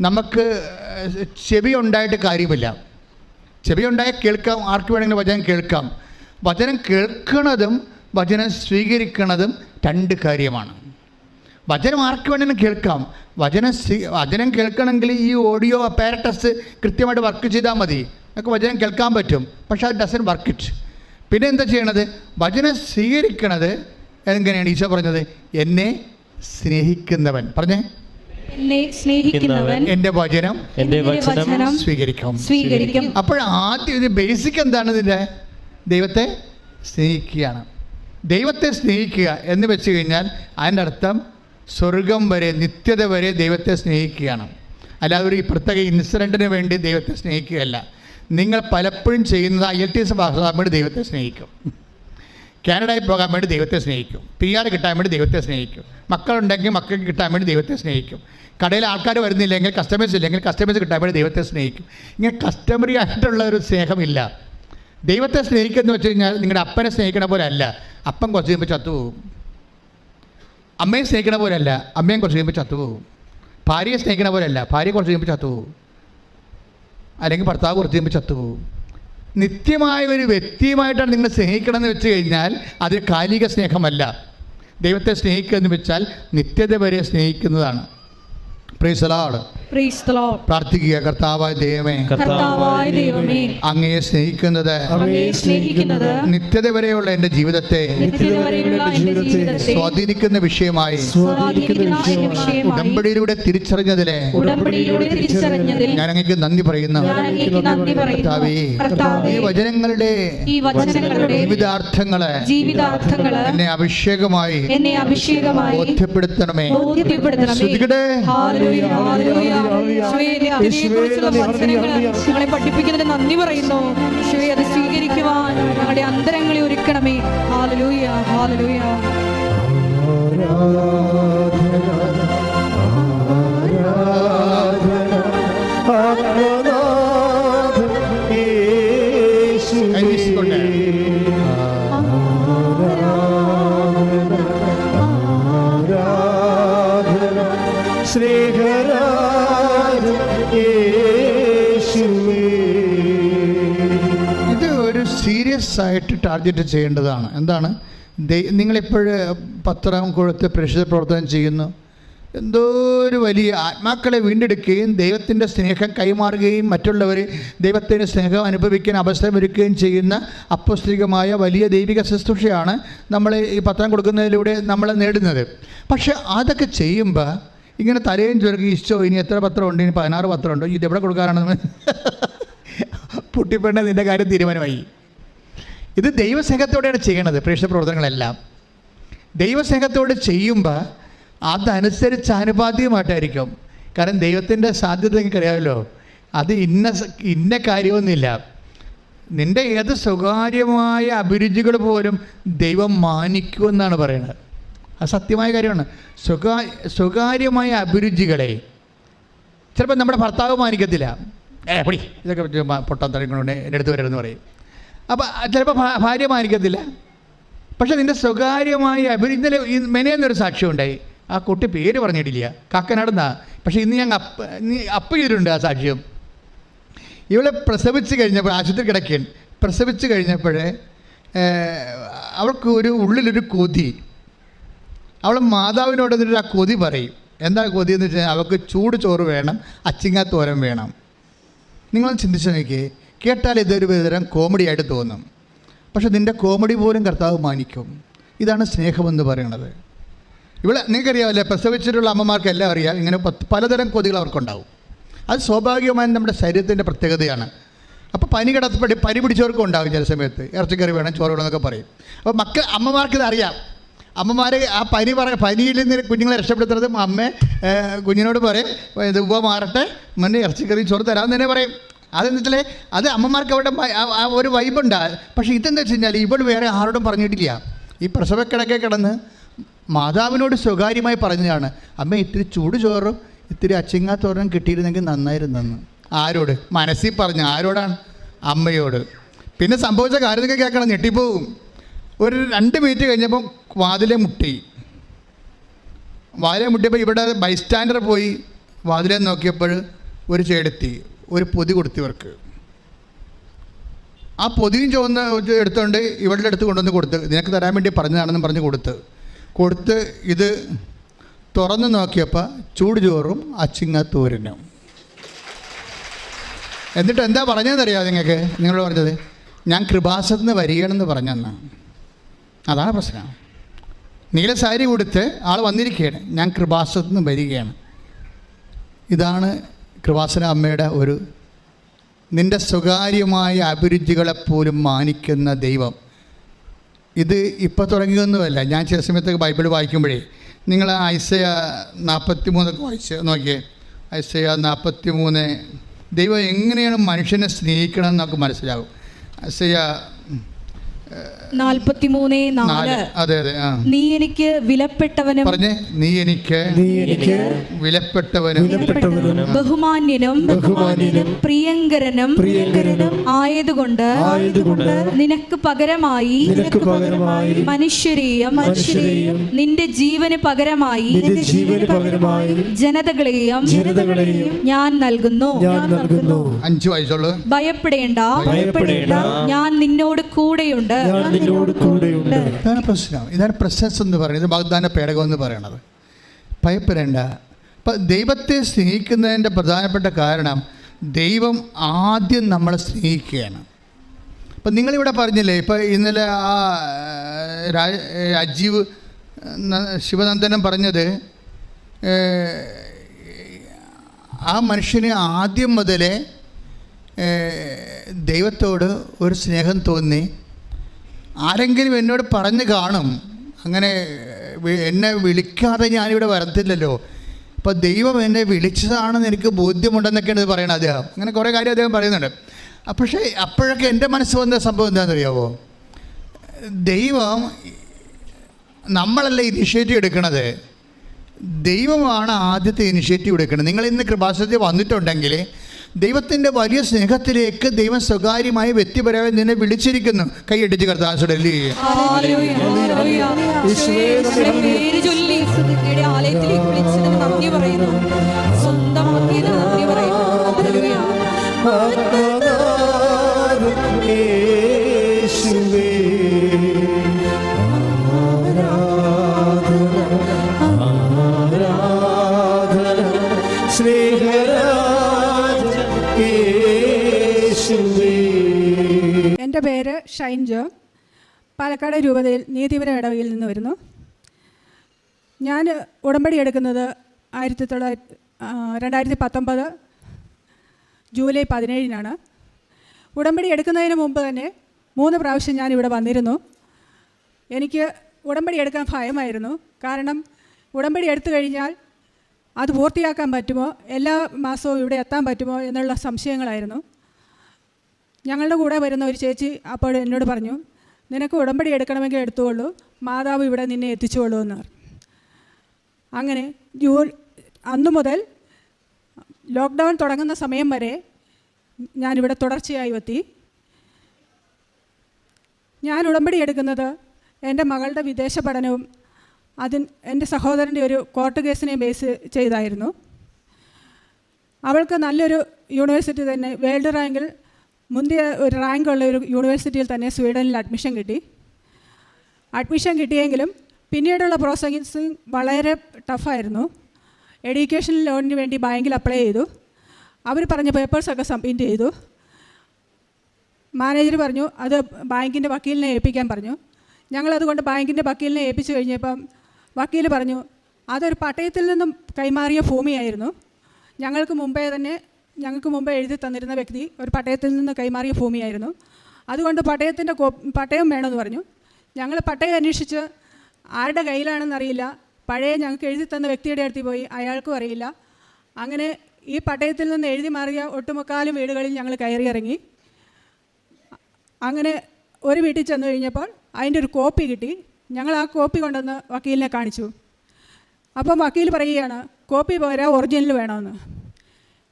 നമുക്ക് ചെവി ഉണ്ടായിട്ട് കാര്യമില്ല. ചെവി ഉണ്ടായാൽ കേൾക്കാം, ആർക്ക് വേണമെങ്കിലും വചനം കേൾക്കാം. വചനം കേൾക്കുന്നതും വചനം സ്വീകരിക്കുന്നതും രണ്ട് കാര്യമാണ്. വചനം ആർക്ക് വേണമെങ്കിലും കേൾക്കാം. വചനം കേൾക്കണമെങ്കിൽ ഈ ഓഡിയോ അപ്പാരറ്റസ് കൃത്യമായിട്ട് വർക്ക് ചെയ്താൽ മതി. നമുക്ക് വചനം കേൾക്കാൻ പറ്റും, പക്ഷേ അത് ഡസൻ വർക്ക് ഇറ്റ്. പിന്നെ എന്താ ചെയ്യണത്? വചനം സ്വീകരിക്കണത് എങ്ങനെയാണ്? ഈശോ പറഞ്ഞത്, എന്നെ സ്നേഹിക്കുന്നവൻ, പറഞ്ഞേ, എന്നെ സ്നേഹിക്കുന്നവൻ എൻ്റെ വചനം സ്വീകരിക്കും. അപ്പോൾ ആദ്യം ഇത് ബേസിക് എന്താണ്? ഇതിൻ്റെ ദൈവത്തെ സ്നേഹിക്കുകയാണ്. ദൈവത്തെ സ്നേഹിക്കുക എന്ന് വെച്ച് കഴിഞ്ഞാൽ അതിൻ്റെ അർത്ഥം സ്വർഗം വരെ, നിത്യത വരെ ദൈവത്തെ സ്നേഹിക്കുകയാണ്. അല്ലാതെ ഒരു പ്രത്യേക ഇൻസിഡൻറ്റിന് വേണ്ടി ദൈവത്തെ സ്നേഹിക്കുകയല്ല. നിങ്ങൾ പലപ്പോഴും ചെയ്യുന്നത് IELTS പാസ്സാകാൻ വേണ്ടി ദൈവത്തെ സ്നേഹിക്കും, കാനഡയിൽ പോകാൻ വേണ്ടി ദൈവത്തെ സ്നേഹിക്കും, PR കിട്ടാൻ വേണ്ടി ദൈവത്തെ സ്നേഹിക്കും, മക്കളുണ്ടെങ്കിൽ മക്കൾക്ക് കിട്ടാൻ വേണ്ടി ദൈവത്തെ സ്നേഹിക്കും, കടയിൽ ആൾക്കാർ വരുന്നില്ലെങ്കിൽ, കസ്റ്റമേഴ്സ് ഇല്ലെങ്കിൽ കസ്റ്റമേഴ്സ് കിട്ടാൻ വേണ്ടി ദൈവത്തെ സ്നേഹിക്കും. ഇങ്ങനെ കസ്റ്റമറി ആയിട്ടുള്ള ഒരു സ്നേഹമില്ല. ദൈവത്തെ സ്നേഹിക്കുകയെന്ന് വെച്ച് കഴിഞ്ഞാൽ നിങ്ങളുടെ അപ്പനെ സ്നേഹിക്കണ പോലെ അല്ല. അപ്പൻ കുറച്ച് കഴിയുമ്പോൾ ചത്തുപോകും. അമ്മയെ സ്നേഹിക്കണ പോലെ അല്ല, അമ്മയും കുറച്ച് കഴിയുമ്പോൾ ചത്തുപോകും. ഭാര്യയെ സ്നേഹിക്കണ പോലെ അല്ല, ഭാര്യ കുറച്ച് കഴിയുമ്പോൾ ചത്തുപോകും. അല്ലെങ്കിൽ ഭർത്താവ് കുറച്ച് കഴിയുമ്പോൾ ചത്തുപോകും. നിത്യമായ ഒരു വ്യക്തിയുമായിട്ടാണ് നിങ്ങൾ സ്നേഹിക്കണമെന്ന് വെച്ച് കഴിഞ്ഞാൽ അത് കാലിക സ്നേഹമല്ല. ദൈവത്തെ സ്നേഹിക്കുക എന്ന് വെച്ചാൽ നിത്യത വരെ സ്നേഹിക്കുന്നതാണ്. Praise the Lord. പ്രാർത്ഥിക്കുക. കർത്താവായ ദൈവമേ, അങ്ങയെ സ്നേഹിക്കുന്നത് നിത്യത വരെയുള്ള എൻ്റെ ജീവിതത്തെ സ്വാധീനിക്കുന്ന വിഷയമായി ഉടമ്പടിയിലൂടെ തിരിച്ചറിഞ്ഞതിലെ ഞാൻ അങ്ങേക്ക് നന്ദി പറയുന്നു. കർത്താവേ, ഈ വചനങ്ങളുടെ ജീവിതാർത്ഥങ്ങളെ എന്നെ അഭിഷേകമായി ബോധ്യപ്പെടുത്തണമേ. ഞങ്ങളെ പഠിപ്പിക്കുന്നതിന് നന്ദി പറയുന്നു. അത് സ്വീകരിക്കുവാൻ ഞങ്ങളുടെ അന്തരങ്ങളെ ഒരുക്കണമേ. Hallelujah, hallelujah. ഇത് ഒരു സീരിയസ് ആയിട്ട് ടാർഗറ്റ് ചെയ്യേണ്ടതാണ്. എന്താണ്? നിങ്ങളിപ്പോഴും പത്രം കൊടുത്ത് പ്രേക്ഷിത പ്രവർത്തനം ചെയ്യുന്നു. എന്തോ ഒരു വലിയ ആത്മാക്കളെ വീണ്ടെടുക്കുകയും ദൈവത്തിൻ്റെ സ്നേഹം കൈമാറുകയും മറ്റുള്ളവർ ദൈവത്തിൻ്റെ സ്നേഹം അനുഭവിക്കാൻ അവസരമൊരുക്കുകയും ചെയ്യുന്ന അപ്പോസ്തലികമായ വലിയ ദൈവിക ശുശ്രൂഷയാണ് നമ്മൾ ഈ പത്രം കൊടുക്കുന്നതിലൂടെ നമ്മൾ നേടുന്നത്. പക്ഷെ അതൊക്കെ ചെയ്യുമ്പോൾ ഇങ്ങനെ തലയും ചുരുക്കി, ഈശോ ഇനി എത്ര പത്രമുണ്ട്? ഇനി 16 പത്രമുണ്ടോ? ഇത് എവിടെ കൊടുക്കാനാണെന്ന് പൊട്ടിപ്പെണ്ണ നിൻ്റെ കാര്യം തീരുമാനമായി. ഇത് ദൈവസ്നേഹത്തോടെയാണ് ചെയ്യണത്. പ്രേക്ഷിത പ്രവർത്തനങ്ങളെല്ലാം ദൈവസ്നേഹത്തോടെ ചെയ്യുമ്പോൾ അതനുസരിച്ച് ആനുപാതികമായിട്ടായിരിക്കും. കാരണം ദൈവത്തിൻ്റെ സാധ്യത എനിക്കറിയാമല്ലോ. അത് ഇന്ന കാര്യമൊന്നുമില്ല. നിൻ്റെ ഏത് സ്വകാര്യമായ അഭിരുചികൾ പോലും ദൈവം മാനിക്കുമെന്നാണ് പറയുന്നത്. അത് സത്യമായ കാര്യമാണ്. സ്വകാര്യമായ അഭിരുചികളെ ചിലപ്പോൾ നമ്മുടെ ഭർത്താവ് മാനിക്കത്തില്ല. പൊടി ഇതൊക്കെ പൊട്ടാൻ തടയുന്നുണ്ട്, എൻ്റെ അടുത്ത് വരരുതെന്ന് പറയും. അപ്പോൾ ചിലപ്പോൾ ഭാര്യ മാനിക്കത്തില്ല. പക്ഷേ നിൻ്റെ സ്വകാര്യമായ ഇന്നലെ മെനയെന്നൊരു സാക്ഷ്യം ഉണ്ടായി. ആ കുട്ടി പേര് പറഞ്ഞിട്ടില്ല, കാക്കനാടെന്നാ. പക്ഷേ ഇന്ന് ഞാൻ അപ്പ് ചെയ്തിട്ടുണ്ട് ആ സാക്ഷ്യം. ഇവളെ പ്രസവിച്ച് കഴിഞ്ഞപ്പോൾ ആശുപത്രി കിടക്കുകയാണ്. പ്രസവിച്ച് കഴിഞ്ഞപ്പോഴേ അവൾക്ക് ഉള്ളിലൊരു കൊതി. അവൾ മാതാവിനോട് എന്നിട്ട് ആ കൊതി പറയും. എന്താ കൊതി എന്ന് വെച്ചാൽ അവൾക്ക് ചൂട് ചോറ് വേണം, അച്ചിങ്ങാത്തോരൻ വേണം. നിങ്ങൾ ചിന്തിച്ച് നോക്കിയേ. കേട്ടാൽ ഇതൊരു വിധം കോമഡി ആയിട്ട് തോന്നും. പക്ഷെ നിൻ്റെ കോമഡി പോലും കർത്താവ് മാനിക്കും. ഇതാണ് സ്നേഹമെന്ന് പറയുന്നത്. ഇവിടെ നിങ്ങൾക്കറിയാമല്ലേ, പ്രസവിച്ചിട്ടുള്ള അമ്മമാർക്കെല്ലാം അറിയാം, ഇങ്ങനെ പലതരം കൊതികൾ അവർക്കുണ്ടാവും. അത് സ്വാഭാവികമായും നമ്മുടെ ശരീരത്തിൻ്റെ പ്രത്യേകതയാണ്. അപ്പോൾ പനി പിടിച്ചവർക്കും ഉണ്ടാകും ചില സമയത്ത്. ഇറച്ചിക്കറി വേണം, ചോറ് വേണം എന്നൊക്കെ പറയും. അപ്പോൾ അമ്മമാർക്കിത് അറിയാം. അമ്മമാർ ആ പനിയിൽ നിന്ന് കുഞ്ഞുങ്ങളെ രക്ഷപ്പെടുത്തുന്നത് അമ്മ കുഞ്ഞിനോട് പറയും, ഇത് ഉവ്വ മാറട്ടെ, മുന്നേ ഇറച്ചിക്കറി ചോറ് തരാമെന്ന് തന്നെ പറയും. അതെന്ന് വെച്ചാൽ അത് അമ്മമാർക്ക് അവിടെ ആ ഒരു വൈബുണ്ട്. പക്ഷേ ഇതെന്താ വെച്ച് കഴിഞ്ഞാൽ ഇവൾ വേറെ ആരോടും പറഞ്ഞിട്ടില്ല. ഈ പ്രസവക്കിടക്കെ കിടന്ന് മാതാവിനോട് സ്വകാര്യമായി പറഞ്ഞതാണ്, അമ്മ ഇത്തിരി ചൂട് ചോറും ഇത്തിരി അച്ചിങ്ങാത്തോരനും കിട്ടിയിരുന്നെങ്കിൽ നന്നായിരുന്നെന്ന്. ആരോട്? മനസ്സിൽ പറഞ്ഞു. ആരോടാണ്? അമ്മയോട്. പിന്നെ സംഭവിച്ച കാര്യമൊക്കെ കേൾക്കണം, ഞെട്ടിപ്പോവും. ഒരു 2 മിനിറ്റ് കഴിഞ്ഞപ്പം വാതിലെ മുട്ടിയപ്പോൾ ഇവിടെ ബൈസ്റ്റാൻഡർ പോയി വാതിലെ നോക്കിയപ്പോൾ ഒരു ചേടത്തി ഒരു പൊതി കൊടുത്തവർക്ക്. ആ പൊതിയും ചുവന്ന എടുത്തുകൊണ്ട് ഇവളുടെ അടുത്ത് കൊണ്ടുവന്ന് കൊടുത്ത്, നിനക്ക് തരാൻ വേണ്ടി പറഞ്ഞതാണെന്ന് പറഞ്ഞ് കൊടുത്ത് ഇത് തുറന്ന് നോക്കിയപ്പോൾ ചൂട് ചോറും അച്ചിങ്ങത്തോരനും. എന്നിട്ട് എന്താ പറഞ്ഞതെന്നറിയാമോ നിങ്ങൾക്ക്? നിങ്ങളോട് പറഞ്ഞത് ഞാൻ കൃപാസനത്തിൽ നിന്ന് വരികയാണെന്ന് പറഞ്ഞെന്ന്. അതാണ് പ്രശ്നം. നീല സാരി കൊടുത്ത് ആൾ വന്നിരിക്കുകയാണ്, ഞാൻ കൃപാസനത്തിൽ നിന്ന് വരികയാണ്. ഇതാണ് കൃപാസന അമ്മയുടെ ഒരു, നിൻ്റെ സ്വകാര്യമായ അഭിരുചികളെപ്പോലും മാനിക്കുന്ന ദൈവം. ഇത് ഇപ്പോൾ തുടങ്ങിയൊന്നുമല്ല. ഞാൻ ചില സമയത്തൊക്കെ ബൈബിൾ വായിക്കുമ്പോഴേ നിങ്ങൾ ഐസയ 43 വായിച്ച് നോക്കിയേ. ഐസയ 43 ദൈവം എങ്ങനെയാണ് മനുഷ്യനെ സ്നേഹിക്കണം എന്നൊക്കെ മനസ്സിലാവും. ഐസയ 43:4. അതെ അതെ. നീ എനിക്ക് വിലപ്പെട്ടവനും, പറഞ്ഞേ, നീ എനിക്ക് വിലപ്പെട്ടവനും ബഹുമാന്യനും പ്രിയങ്കരനും ആയതുകൊണ്ട് നിനക്ക് പകരമായി മനുഷ്യരെയും നിന്റെ ജീവന് പകരമായി ജനതകളെയും ഞാൻ നൽകുന്നു. 5 വയസ്സുള്ളൂ. ഭയപ്പെടേണ്ട, ഞാൻ നിന്നോട് കൂടെയുണ്ട്. ഇതാണ് പ്രശ്നം. ഇതാണ് പ്രസസ് എന്ന് പറയുന്നത്, വാഗ്ദാന പേടകം എന്ന് പറയണത്. ഭയപ്പെടേണ്ട. അപ്പം ദൈവത്തെ സ്നേഹിക്കുന്നതിൻ്റെ പ്രധാനപ്പെട്ട കാരണം ദൈവം ആദ്യം നമ്മളെ സ്നേഹിക്കുകയാണ്. അപ്പം നിങ്ങളിവിടെ പറഞ്ഞില്ലേ, ഇപ്പം ഇന്നലെ ആ അജീവ് ശിവനന്ദനം പറഞ്ഞത്, ആ മനുഷ്യന് ആദ്യം മുതലേ ദൈവത്തോട് ഒരു സ്നേഹം തോന്നി. ആരെങ്കിലും എന്നോട് പറഞ്ഞു കാണും, അങ്ങനെ എന്നെ വിളിക്കാതെ ഞാനിവിടെ വരത്തില്ലല്ലോ, അപ്പോൾ ദൈവം എന്നെ വിളിച്ചതാണെന്ന് എനിക്ക് ബോധ്യമുണ്ടെന്നൊക്കെയാണ് ഇത് പറയണത് അദ്ദേഹം. അങ്ങനെ കുറേ കാര്യം അദ്ദേഹം പറയുന്നുണ്ട്. പക്ഷേ അപ്പോഴൊക്കെ എൻ്റെ മനസ്സ് വന്ന സംഭവം എന്താണെന്നറിയാമോ? ദൈവം നമ്മളല്ല ഇനിഷ്യേറ്റീവ് എടുക്കണത്, ദൈവമാണ് ആദ്യത്തെ ഇനിഷ്യേറ്റീവ് എടുക്കുന്നത്. നിങ്ങൾ ഇന്ന് കൃപാസനത്തിൽ വന്നിട്ടുണ്ടെങ്കിൽ ദൈവത്തിൻ്റെ വലിയ സ്നേഹത്തിലേക്ക് ദൈവം സ്വകാര്യമായി വ്യക്തിപരമായി നിന്നെ വിളിച്ചിരിക്കുന്നു. കൈയടിച്ച് കർത്താവേ എൻ്റെ പേര് ഷൈൻ ജോ. പാലക്കാട് രൂപതയിൽ നീതിപുരം ഇടവകയിൽ നിന്ന് വരുന്നു. ഞാൻ ഉടമ്പടി എടുക്കുന്നത് 2019 ജൂലൈ 17 ഉടമ്പടി എടുക്കുന്നതിന് മുമ്പ് തന്നെ 3 പ്രാവശ്യം ഞാനിവിടെ വന്നിരുന്നു. എനിക്ക് ഉടമ്പടി എടുക്കാൻ ഭയമായിരുന്നു. കാരണം ഉടമ്പടി എടുത്തു കഴിഞ്ഞാൽ അത് പൂർത്തിയാക്കാൻ പറ്റുമോ, എല്ലാ മാസവും ഇവിടെ എത്താൻ പറ്റുമോ എന്നുള്ള സംശയങ്ങളായിരുന്നു. ഞങ്ങളുടെ കൂടെ വരുന്ന ഒരു ചേച്ചി അപ്പോൾ എന്നോട് പറഞ്ഞു, നിനക്ക് ഉടമ്പടി എടുക്കണമെങ്കിൽ എടുത്തുകൊള്ളൂ, മാതാവ് ഇവിടെ നിന്നെ എത്തിച്ചുകൊള്ളൂ എന്ന് പറഞ്ഞു. അങ്ങനെ അന്നു മുതൽ ലോക്ക്ഡൗൺ തുടങ്ങുന്ന സമയം വരെ ഞാനിവിടെ തുടർച്ചയായി എത്തി. ഞാൻ ഉടമ്പടി എടുക്കുന്നത് എൻ്റെ മകളുടെ വിദേശ പഠനവും എൻ്റെ സഹോദരൻ്റെ ഒരു കോർട്ട് കേസിനെ ബേസ് ചെയ്തായിരുന്നു. അവൾക്ക് നല്ലൊരു യൂണിവേഴ്സിറ്റി തന്നെ, വേൾഡ് റാങ്കിൽ മുന്തിയ ഒരു റാങ്കുള്ള ഒരു യൂണിവേഴ്സിറ്റിയിൽ തന്നെ സ്വീഡനിൽ അഡ്മിഷൻ കിട്ടിയെങ്കിലും പിന്നീടുള്ള പ്രോസസ്സിങ് വളരെ ടഫായിരുന്നു. എഡ്യൂക്കേഷൻ ലോണിന് വേണ്ടി ബാങ്കിൽ അപ്ലൈ ചെയ്തു. അവർ പറഞ്ഞ പേപ്പേഴ്സൊക്കെ സബ്മിറ്റ് ചെയ്തു. മാനേജർ പറഞ്ഞു അത് ബാങ്കിൻ്റെ വക്കീലിനെ ഏൽപ്പിക്കാൻ പറഞ്ഞു. ഞങ്ങളതുകൊണ്ട് ബാങ്കിൻ്റെ വക്കീലിനെ ഏൽപ്പിച്ചു കഴിഞ്ഞപ്പം വക്കീൽ പറഞ്ഞു അതൊരു പട്ടയത്തിൽ നിന്നും കൈമാറിയ ഭൂമിയായിരുന്നു. ഞങ്ങൾക്ക് മുമ്പേ എഴുതി തന്നിരുന്ന വ്യക്തി ഒരു പട്ടയത്തിൽ നിന്ന് കൈമാറിയ ഭൂമിയായിരുന്നു. അതുകൊണ്ട് പട്ടയം വേണമെന്ന് പറഞ്ഞു. ഞങ്ങൾ പട്ടയം അന്വേഷിച്ച് ആരുടെ കയ്യിലാണെന്നറിയില്ല. പഴയ ഞങ്ങൾക്ക് എഴുതി തന്ന വ്യക്തിയുടെ അടുത്ത് പോയി, അയാൾക്കും അറിയില്ല. അങ്ങനെ ഈ പട്ടയത്തിൽ നിന്ന് എഴുതി മാറിയ ഒട്ടുമുക്കാലും വീടുകളിൽ ഞങ്ങൾ കയറിയിറങ്ങി. അങ്ങനെ ഒരു വീട്ടിൽ ചെന്ന് കഴിഞ്ഞപ്പോൾ അതിൻ്റെ ഒരു കോപ്പി കിട്ടി. ഞങ്ങൾ ആ കോപ്പി കൊണ്ടുവന്ന് വക്കീലിനെ കാണിച്ചു. അപ്പം വക്കീൽ പറയുകയാണ് കോപ്പി പോരാ, ഒറിജിനൽ വേണമെന്ന്.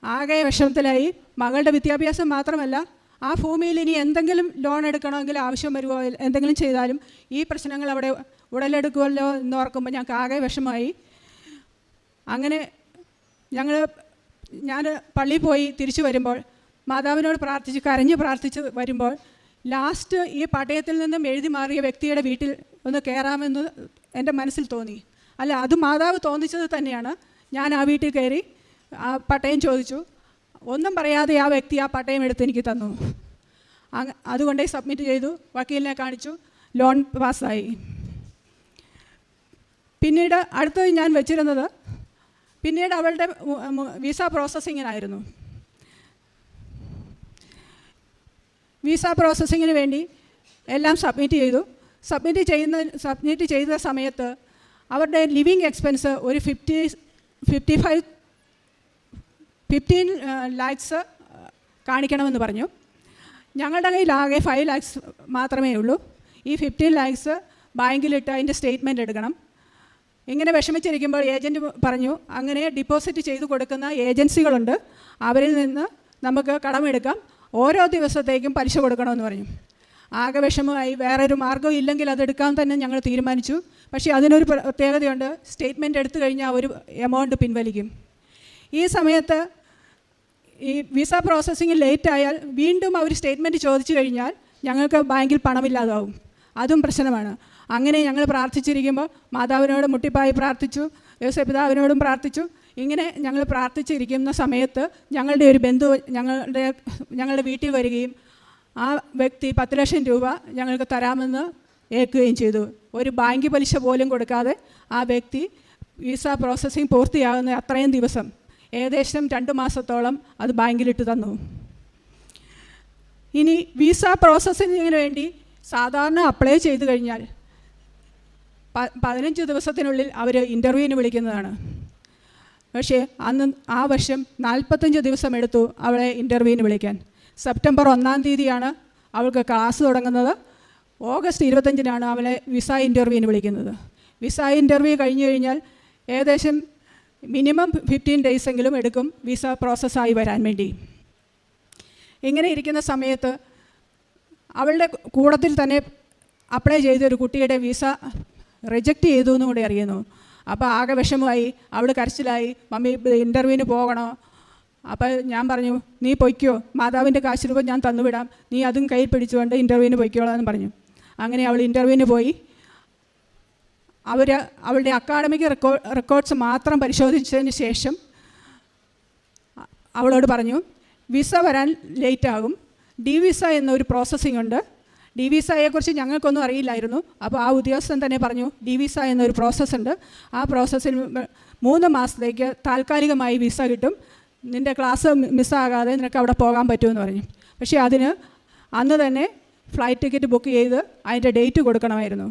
ആകെ വിഷമത്തിലായി. മകളുടെ വിദ്യാഭ്യാസം മാത്രമല്ല, ആ ഭൂമിയിൽ ഇനി എന്തെങ്കിലും ലോൺ എടുക്കണമെങ്കിൽ ആവശ്യം വരുമോ, എന്തെങ്കിലും ചെയ്താലും ഈ പ്രശ്നങ്ങൾ അവിടെ ഉടലെടുക്കുമല്ലോ എന്നോർക്കുമ്പോൾ ഞങ്ങൾക്ക് ആകെ വിഷമമായി. അങ്ങനെ ഞാൻ പള്ളിയിൽ പോയി തിരിച്ചു വരുമ്പോൾ മാതാവിനോട് പ്രാർത്ഥിച്ച് കരഞ്ഞ് പ്രാർത്ഥിച്ച് വരുമ്പോൾ ലാസ്റ്റ് ഈ പട്ടയത്തിൽ നിന്നും എഴുതി മാറിയ വ്യക്തിയുടെ വീട്ടിൽ ഒന്ന് കയറാമെന്ന് എൻ്റെ മനസ്സിൽ തോന്നി. അല്ല, അത് മാതാവ് തോന്നിച്ചത് തന്നെയാണ്. ഞാൻ ആ വീട്ടിൽ കയറി ആ പട്ടയം ചോദിച്ചു. ഒന്നും പറയാതെ ആ വ്യക്തി ആ പട്ടയം എടുത്ത് എനിക്ക് തന്നു. അതുകൊണ്ടേ സബ്മിറ്റ് ചെയ്തു, വക്കീലിനെ കാണിച്ചു, ലോൺ പാസ്സായി. പിന്നീട് അടുത്തത് ഞാൻ വെച്ചിരുന്നത് പിന്നീട് അവളുടെ വിസ പ്രോസസ്സിങ്ങിനായിരുന്നു. വിസ പ്രോസസ്സിങ്ങിന് വേണ്ടി എല്ലാം സബ്മിറ്റ് ചെയ്തു. സബ്മിറ്റ് ചെയ്ത സമയത്ത് അവരുടെ ലിവിങ് എക്സ്പെൻസ് ഒരു 15 lakhs കാണിക്കണമെന്ന് പറഞ്ഞു. ഞങ്ങളുടെ കയ്യിൽ ആകെ 5 lakhs മാത്രമേ ഉള്ളൂ. ഈ 15 lakhs ബാങ്കിലിട്ട് അതിൻ്റെ സ്റ്റേറ്റ്മെൻറ്റ് എടുക്കണം. ഇങ്ങനെ വിഷമിച്ചിരിക്കുമ്പോൾ ഏജൻറ്റ് പറഞ്ഞു, അങ്ങനെ ഡിപ്പോസിറ്റ് ചെയ്ത് കൊടുക്കുന്ന ഏജൻസികളുണ്ട്, അവരിൽ നിന്ന് നമുക്ക് കടമെടുക്കാം, ഓരോ ദിവസത്തേക്കും പലിശ കൊടുക്കണമെന്ന് പറഞ്ഞു. ആകെ വിഷമമായി. വേറൊരു മാർഗ്ഗം ഇല്ലെങ്കിൽ അതെടുക്കാൻ തന്നെ ഞങ്ങൾ തീരുമാനിച്ചു. പക്ഷേ അതിനൊരു പ്രത്യേകതയുണ്ട്, സ്റ്റേറ്റ്മെൻറ്റ് എടുത്തു കഴിഞ്ഞാൽ ഒരു എമൗണ്ട് പിൻവലിക്കും. ഈ സമയത്ത് ഈ വിസ പ്രോസസ്സിങ് ലേറ്റ് ആയാൽ വീണ്ടും അവർ സ്റ്റേറ്റ്മെൻറ്റ് ചോദിച്ചു കഴിഞ്ഞാൽ ഞങ്ങൾക്ക് ബാങ്കിൽ പണമില്ലാതാവും. അതും പ്രശ്നമാണ്. അങ്ങനെ ഞങ്ങൾ പ്രാർത്ഥിച്ചിരിക്കുമ്പോൾ മാതാവിനോട് മുട്ടിപ്പായി പ്രാർത്ഥിച്ചു, യേശുപിതാവിനോടും പ്രാർത്ഥിച്ചു. ഇങ്ങനെ ഞങ്ങൾ പ്രാർത്ഥിച്ചിരിക്കുന്ന സമയത്ത് ഞങ്ങളുടെ ഒരു ബന്ധു ഞങ്ങളുടെ വീട്ടിൽ വരികയും ആ വ്യക്തി 10 ലക്ഷം രൂപ ഞങ്ങൾക്ക് തരാമെന്ന് ഏൽക്കുകയും ചെയ്തു. ഒരു ബാങ്ക് പലിശ പോലും കൊടുക്കാതെ ആ വ്യക്തി വിസ പ്രോസസ്സിങ് പൂർത്തിയാകുന്ന അത്രയും ദിവസം ഏകദേശം 2 മാസത്തോളം അത് ബാങ്കിലിട്ട് തന്നു. ഇനി വിസ പ്രോസസ്സിങ്ങിന് വേണ്ടി സാധാരണ അപ്ലൈ ചെയ്ത് കഴിഞ്ഞാൽ 15 ദിവസത്തിനുള്ളിൽ അവർ ഇൻ്റർവ്യൂവിന് വിളിക്കുന്നതാണ്. പക്ഷേ ആ വർഷം 45 ദിവസം എടുത്തു അവളെ ഇൻ്റർവ്യൂവിന് വിളിക്കാൻ. സെപ്റ്റംബർ 1-ാം തീയതിയാണ് അവൾക്ക് ക്ലാസ് തുടങ്ങുന്നത്. ഓഗസ്റ്റ് 25-നാണ് അവളെ വിസ ഇൻ്റർവ്യൂവിന് വിളിക്കുന്നത്. വിസ ഇൻ്റർവ്യൂ കഴിഞ്ഞ് കഴിഞ്ഞാൽ ഏകദേശം മിനിമം 15 ഡേയ്സെങ്കിലും എടുക്കും വിസ പ്രോസസ്സായി വരാൻ വേണ്ടി. ഇങ്ങനെ ഇരിക്കുന്ന സമയത്ത് അവളുടെ കൂട്ടത്തിൽ തന്നെ അപ്ലൈ ചെയ്തൊരു കുട്ടിയുടെ വിസ റിജക്റ്റ് ചെയ്തു എന്നും കൂടി അറിയുന്നു. അപ്പോൾ ആകെ വിഷമമായി, അവൾ കരച്ചിലായി, മമ്മി ഇൻ്റർവ്യൂവിന് പോകണോ? അപ്പോൾ ഞാൻ പറഞ്ഞു, നീ പൊയ്ക്കോ, മാതാവിൻ്റെ കാശ് രൂപ ഞാൻ തന്നുവിടാം, നീ അതും കയ്യിൽ പിടിച്ചുകൊണ്ട് ഇൻ്റർവ്യൂവിന് പൊയ്ക്കോളാമെന്ന് പറഞ്ഞു. അങ്ങനെ അവൾ ഇൻ്റർവ്യൂവിന് പോയി. അവളുടെ അക്കാഡമിക് റെക്കോർഡ്സ് മാത്രം പരിശോധിച്ചതിന് ശേഷം അവളോട് പറഞ്ഞു, വിസ വരാൻ ലേറ്റാകും, ഡി വിസ എന്നൊരു പ്രോസസ്സിംഗ് ഉണ്ട്. ഡി വിസയെക്കുറിച്ച് ഞങ്ങൾക്കൊന്നും അറിയില്ലായിരുന്നു. അപ്പോൾ ആ ഉദ്യോഗസ്ഥൻ തന്നെ പറഞ്ഞു, ഡി വിസ എന്നൊരു പ്രോസസ്സുണ്ട്, ആ പ്രോസസ്സിൽ 3 മാസത്തേക്ക് താൽക്കാലികമായി വിസ കിട്ടും, നിൻ്റെ ക്ലാസ് മിസ്സാകാതെ നിനക്ക് അവിടെ പോകാൻ പറ്റുമെന്ന് പറഞ്ഞു. പക്ഷേ അതിന് അന്ന് തന്നെ ഫ്ലൈറ്റ് ടിക്കറ്റ് ബുക്ക് ചെയ്ത് അതിൻ്റെ ഡേറ്റ് കൊടുക്കണമായിരുന്നു.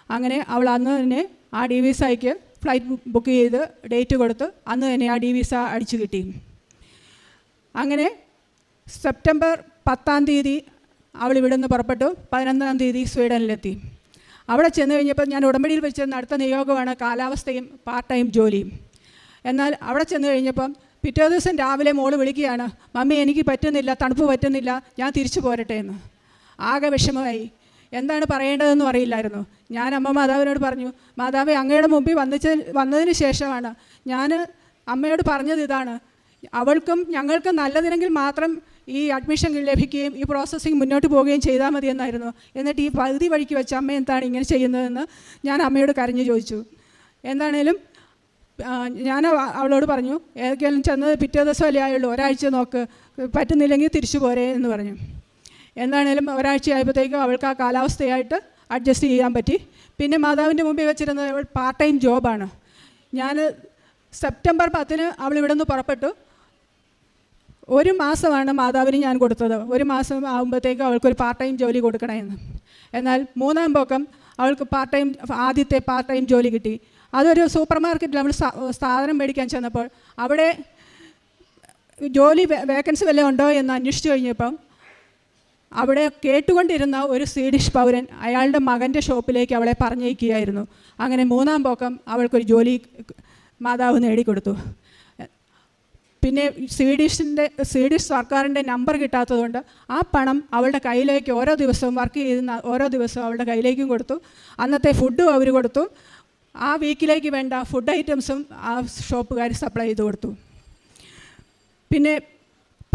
അങ്ങനെ അവൾ അന്ന് തന്നെ ആ ഡി വിസയ്ക്ക് ഫ്ലൈറ്റ് ബുക്ക് ചെയ്ത് ഡേറ്റ് കൊടുത്ത് അന്ന് തന്നെ ആ ഡി വിസ അടിച്ചു കിട്ടി. അങ്ങനെ സെപ്റ്റംബർ 10-ാം തീയതി അവൾ ഇവിടെ നിന്ന് പുറപ്പെട്ടു. 11-ാം തീയതി സ്വീഡനിലെത്തി. അവിടെ ചെന്ന് കഴിഞ്ഞപ്പോൾ ഞാൻ ഉടമ്പടിയിൽ വെച്ചിരുന്ന അടുത്ത നിയോഗമാണ് കാലാവസ്ഥയും പാർട്ട് ടൈം ജോലിയും. എന്നാൽ അവിടെ ചെന്ന് കഴിഞ്ഞപ്പം പിറ്റേ ദിവസം രാവിലെ മോള് വിളിക്കുകയാണ്, മമ്മി എനിക്ക് പറ്റുന്നില്ല, തണുപ്പ് പറ്റുന്നില്ല, ഞാൻ തിരിച്ചു പോരട്ടെ എന്ന്. ആകെ വിഷമമായി. എന്താണ് പറയേണ്ടതെന്നും അറിയില്ലായിരുന്നു. ഞാൻ അമ്മ മാതാവിനോട് പറഞ്ഞു, മാതാവേ അങ്ങയുടെ മുമ്പിൽ വന്നതിന് ശേഷമാണ് ഞാൻ അമ്മയോട് പറഞ്ഞത് ഇതാണ്, അവൾക്കും ഞങ്ങൾക്കും നല്ലതിനെങ്കിൽ മാത്രം ഈ അഡ്മിഷൻ ലഭിക്കുകയും ഈ പ്രോസസ്സിങ് മുന്നോട്ട് പോവുകയും ചെയ്താൽ മതിയെന്നായിരുന്നു. എന്നിട്ട് ഈ പകുതി വഴിക്ക് വെച്ച് അമ്മ എന്താണ് ഇങ്ങനെ ചെയ്യുന്നതെന്ന് ഞാൻ അമ്മയോട് കരഞ്ഞു ചോദിച്ചു. എന്താണേലും ഞാൻ അവളോട് പറഞ്ഞു, ഏതൊക്കെയാലും ചെന്നത് പിറ്റേ ദിവസമല്ലേ ആയുള്ളൂ, ഒരാഴ്ച നോക്ക്, പറ്റുന്നില്ലെങ്കിൽ തിരിച്ചു പോരേ എന്ന് പറഞ്ഞു. എന്താണേലും ഒരാഴ്ച ആയപ്പോഴത്തേക്കും അവൾക്ക് ആ കാലാവസ്ഥയായിട്ട് അഡ്ജസ്റ്റ് ചെയ്യാൻ പറ്റി. പിന്നെ മാതാവിൻ്റെ മുമ്പിൽ വെച്ചിരുന്നത് അവൾ പാർട്ട് ടൈം ജോബാണ്. ഞാൻ സെപ്റ്റംബർ 10-ന് അവൾ ഇവിടെ നിന്ന് പുറപ്പെട്ടു. 1 മാസമാണ് മാതാവിന് ഞാൻ കൊടുത്തത്. 1 മാസം ആകുമ്പോഴത്തേക്കും അവൾക്കൊരു പാർട്ട് ടൈം ജോലി കൊടുക്കണമെന്ന്. എന്നാൽ 3-ാം പൊക്കം അവൾക്ക് ആദ്യത്തെ പാർട്ട് ടൈം ജോലി കിട്ടി. അതൊരു സൂപ്പർ മാർക്കറ്റിൽ നമ്മൾ സാധനം മേടിക്കാൻ ചെന്നപ്പോൾ അവിടെ ജോലി വേക്കൻസി വല്ലതും ഉണ്ടോ എന്ന് അന്വേഷിച്ച് കഴിഞ്ഞപ്പം അവിടെ കേട്ടുകൊണ്ടിരുന്ന ഒരു സ്വീഡിഷ് പൗരൻ അയാളുടെ മകൻ്റെ ഷോപ്പിലേക്ക് അവളെ പറഞ്ഞയക്കുകയായിരുന്നു. അങ്ങനെ 3-ാം പൊക്കം അവൾക്കൊരു ജോലി മാതാവ് നേടിക്കൊടുത്തു. പിന്നെ സ്വീഡിഷ് സർക്കാരിൻ്റെ നമ്പർ കിട്ടാത്തതുകൊണ്ട് ആ പണം അവളുടെ കയ്യിലേക്ക് ഓരോ ദിവസവും വർക്ക് ചെയ്യുന്ന ഓരോ ദിവസവും അവളുടെ കയ്യിലേക്കും കൊടുത്തു. അന്നത്തെ ഫുഡും അവർ കൊടുത്തു. ആ വീക്കിലേക്ക് വേണ്ട ഫുഡ് ഐറ്റംസും ആ ഷോപ്പുകാർ സപ്ലൈ ചെയ്ത് കൊടുത്തു. പിന്നെ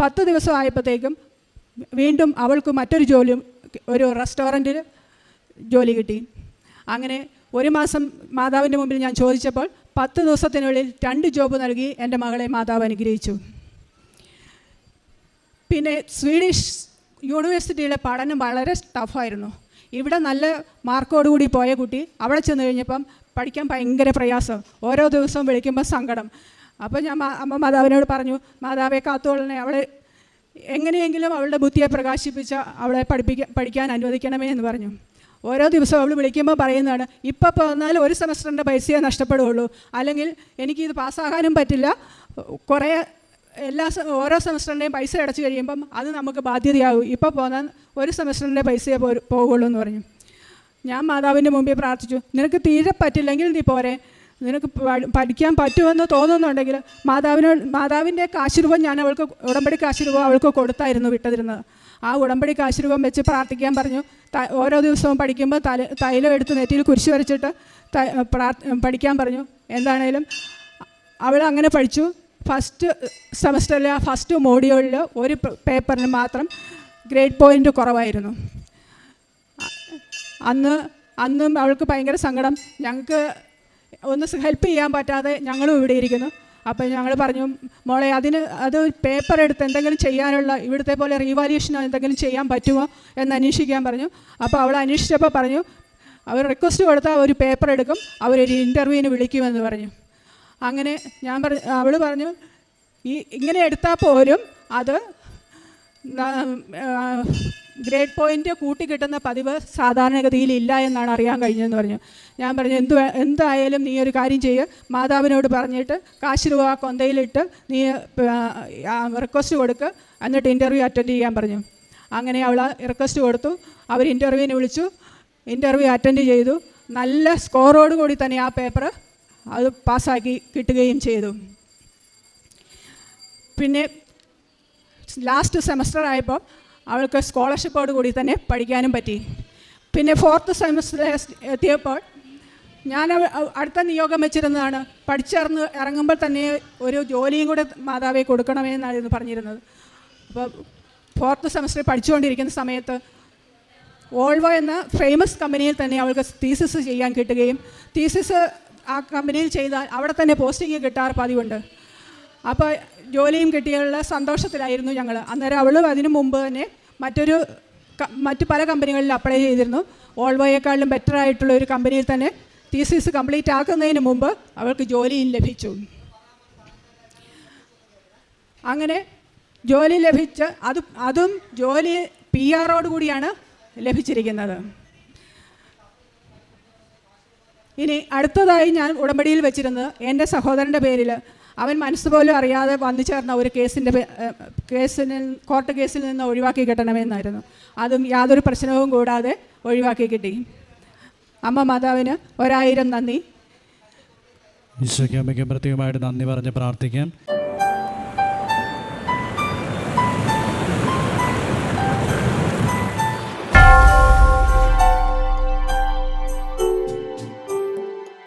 10 ദിവസം ആയപ്പോഴത്തേക്കും വീണ്ടും അവൾക്ക് മറ്റൊരു ജോലിയും ഒരു റെസ്റ്റോറൻറ്റിൽ ജോലി കിട്ടി. അങ്ങനെ 1 മാസം മാതാവിൻ്റെ മുമ്പിൽ ഞാൻ ചോദിച്ചപ്പോൾ 10 ദിവസത്തിനുള്ളിൽ 2 ജോബ് നൽകി എൻ്റെ മകളെ മാതാവ് അനുഗ്രഹിച്ചു. പിന്നെ സ്വീഡിഷ് യൂണിവേഴ്സിറ്റിയിലെ പഠനം വളരെ ടഫായിരുന്നു. ഇവിടെ നല്ല മാർക്കോടുകൂടി പോയ കുട്ടി അവിടെ ചെന്ന് കഴിഞ്ഞപ്പം പഠിക്കാൻ ഭയങ്കര പ്രയാസം. ഓരോ ദിവസവും വിളിക്കുമ്പോൾ സങ്കടം. അപ്പോൾ ഞാൻ മാതാവിനോട് പറഞ്ഞു, മാതാവെ കാത്തോളനെ, അവളെ എങ്ങനെയെങ്കിലും അവളുടെ ബുദ്ധിയെ പ്രകാശിപ്പിച്ച അവളെ പഠിക്കാൻ അനുവദിക്കണമേ എന്ന് പറഞ്ഞു. ഓരോ ദിവസവും അവൾ വിളിക്കുമ്പോൾ പറയുന്നതാണ്, ഇപ്പോൾ പോന്നാൽ 1 സെമസ്റ്ററിൻ്റെ പൈസയെ നഷ്ടപ്പെടുകയുള്ളൂ, അല്ലെങ്കിൽ എനിക്കിത് പാസ്സാകാനും പറ്റില്ല, കുറേ ഓരോ സെമസ്റ്ററിൻ്റെയും പൈസ അടച്ചു കഴിയുമ്പം അത് നമുക്ക് ബാധ്യതയാകും, ഇപ്പോൾ പോന്നാൽ 1 സെമസ്റ്ററിൻ്റെ പൈസയെ പോകുള്ളൂ എന്ന് പറഞ്ഞു. ഞാൻ മാതാവിൻ്റെ മുമ്പിൽ പ്രാർത്ഥിച്ചു, നിനക്ക് തീരെ പറ്റില്ലെങ്കിൽ നീ പോരെ, നിനക്ക് പഠിക്കാൻ പറ്റുമെന്ന് തോന്നുന്നുണ്ടെങ്കിൽ മാതാവിൻ്റെ കാശുരൂപം ഞാൻ അവൾക്ക് ഉടമ്പടി കാശുരൂപം അവൾക്ക് കൊടുത്തായിരുന്നു വിട്ടതിരുന്നത്. ആ ഉടമ്പടി കാശുരൂപം വെച്ച് പ്രാർത്ഥിക്കാൻ പറഞ്ഞു. ഓരോ ദിവസവും പഠിക്കുമ്പോൾ തൈലം എടുത്ത് നെറ്റിയിൽ കുരിശ് വരച്ചിട്ട് പഠിക്കാൻ പറഞ്ഞു. എന്താണേലും അവൾ അങ്ങനെ പഠിച്ചു. ഫസ്റ്റ് സെമസ്റ്ററിലെ ആ ഫസ്റ്റ് മോഡ്യൂളിൽ ഒരു പേപ്പറിന് മാത്രം ഗ്രേഡ് പോയിൻ്റ് കുറവായിരുന്നു. അന്നും അവൾക്ക് ഭയങ്കര സങ്കടം. ഞങ്ങൾക്ക് ഒന്ന് ഹെൽപ്പ് ചെയ്യാൻ പറ്റാതെ ഞങ്ങളും ഇവിടെ ഇരിക്കുന്നു. അപ്പോൾ ഞങ്ങൾ പറഞ്ഞു, മോളെ അത് പേപ്പർ എടുത്ത് എന്തെങ്കിലും ചെയ്യാനുള്ള ഇവിടുത്തെ പോലെ റീവാല്യൂഷനോ എന്തെങ്കിലും ചെയ്യാൻ പറ്റുമോ എന്ന് അന്വേഷിക്കാൻ പറഞ്ഞു. അപ്പോൾ അവൾ അന്വേഷിച്ചപ്പോൾ പറഞ്ഞു, അവർ റിക്വസ്റ്റ് കൊടുത്താൽ ഒരു പേപ്പർ എടുക്കും, അവരൊരു ഇൻ്റർവ്യൂവിന് വിളിക്കുമെന്ന് പറഞ്ഞു. അങ്ങനെ അവൾ പറഞ്ഞു, ഇങ്ങനെ എടുത്താൽ പോലും അത് ഗ്രേഡ് പോയിൻ്റ് കൂട്ടിക്കിട്ടുന്ന പതിവ് സാധാരണഗതിയിൽ ഇല്ല എന്നാണ് അറിയാൻ കഴിഞ്ഞതെന്ന് പറഞ്ഞു. ഞാൻ പറഞ്ഞു, എന്തായാലും നീ ഒരു കാര്യം ചെയ്യുക, മാതാവിനോട് പറഞ്ഞിട്ട് കാശ് രൂപ കൊന്തയിലിട്ട് നീ റിക്വസ്റ്റ് കൊടുക്കുക, എന്നിട്ട് ഇൻ്റർവ്യൂ അറ്റൻഡ് ചെയ്യാൻ പറഞ്ഞു. അങ്ങനെ അവൾ റിക്വസ്റ്റ് കൊടുത്തു. അവർ ഇൻ്റർവ്യൂവിന് വിളിച്ചു. ഇൻ്റർവ്യൂ അറ്റൻഡ് ചെയ്തു. നല്ല സ്കോറോടുകൂടി തന്നെ ആ പേപ്പർ അത് പാസ്സാക്കി കിട്ടുകയും ചെയ്തു. പിന്നെ ലാസ്റ്റ് സെമസ്റ്റർ ആയപ്പോൾ അവൾക്ക് സ്കോളർഷിപ്പോട് കൂടി തന്നെ പഠിക്കാനും പറ്റി. പിന്നെ 4th സെമസ്റ്ററിൽ എത്തിയപ്പോൾ ഞാൻ അടുത്ത നിയോഗം വെച്ചിരുന്നതാണ്, ഇറങ്ങുമ്പോൾ തന്നെ ഒരു ജോലിയും കൂടെ മാതാവെ കൊടുക്കണമേ എന്നായിരുന്നു പറഞ്ഞിരുന്നത്. അപ്പോൾ 4th സെമസ്റ്ററിൽ പഠിച്ചുകൊണ്ടിരിക്കുന്ന സമയത്ത് വോൾവോ എന്ന ഫേമസ് കമ്പനിയിൽ തന്നെ അവൾക്ക് തീസിസ് ചെയ്യാൻ കിട്ടുകയും തീസിസ് ആ കമ്പനിയിൽ ചെയ്താൽ അവിടെ തന്നെ പോസ്റ്റിംഗ് കിട്ടാറ് പതിവുണ്ട്. അപ്പോൾ ജോലിയും കിട്ടിയുള്ള സന്തോഷത്തിലായിരുന്നു ഞങ്ങൾ. അന്നേരം അവൾ അതിനു മുമ്പ് തന്നെ മറ്റ് പല കമ്പനികളിൽ അപ്ലൈ ചെയ്തിരുന്നു. വോൾവോയേക്കാളും ബെറ്റർ ആയിട്ടുള്ള ഒരു കമ്പനിയിൽ തന്നെ തീസിസ് കംപ്ലീറ്റ് ആക്കുന്നതിന് മുമ്പ് അവൾക്ക് ജോലിയും ലഭിച്ചു. അങ്ങനെ ജോലി ലഭിച്ച് അതും ജോലി PR കൂടിയാണ് ലഭിച്ചിരിക്കുന്നത്. ഇനി അടുത്തതായി ഞാൻ ഉടമ്പടിയിൽ വെച്ചിരുന്നത് എൻ്റെ സഹോദരൻ്റെ പേരിൽ അവൻ മനസ്സുപോലും അറിയാതെ വന്നു ചേർന്ന ഒരു കോർട്ട് കേസിൽ നിന്ന് ഒഴിവാക്കി കിട്ടണമെന്നായിരുന്നു. അതും യാതൊരു പ്രശ്നവും കൂടാതെ ഒഴിവാക്കി കിട്ടി. അമ്മ മാതാവിന് 1000 നന്ദി. ഈശോയ്ക്ക് അമ്മയ്ക്ക് പ്രത്യേകമായിട്ട് നന്ദി പറഞ്ഞ് പ്രാർത്ഥിക്കാം.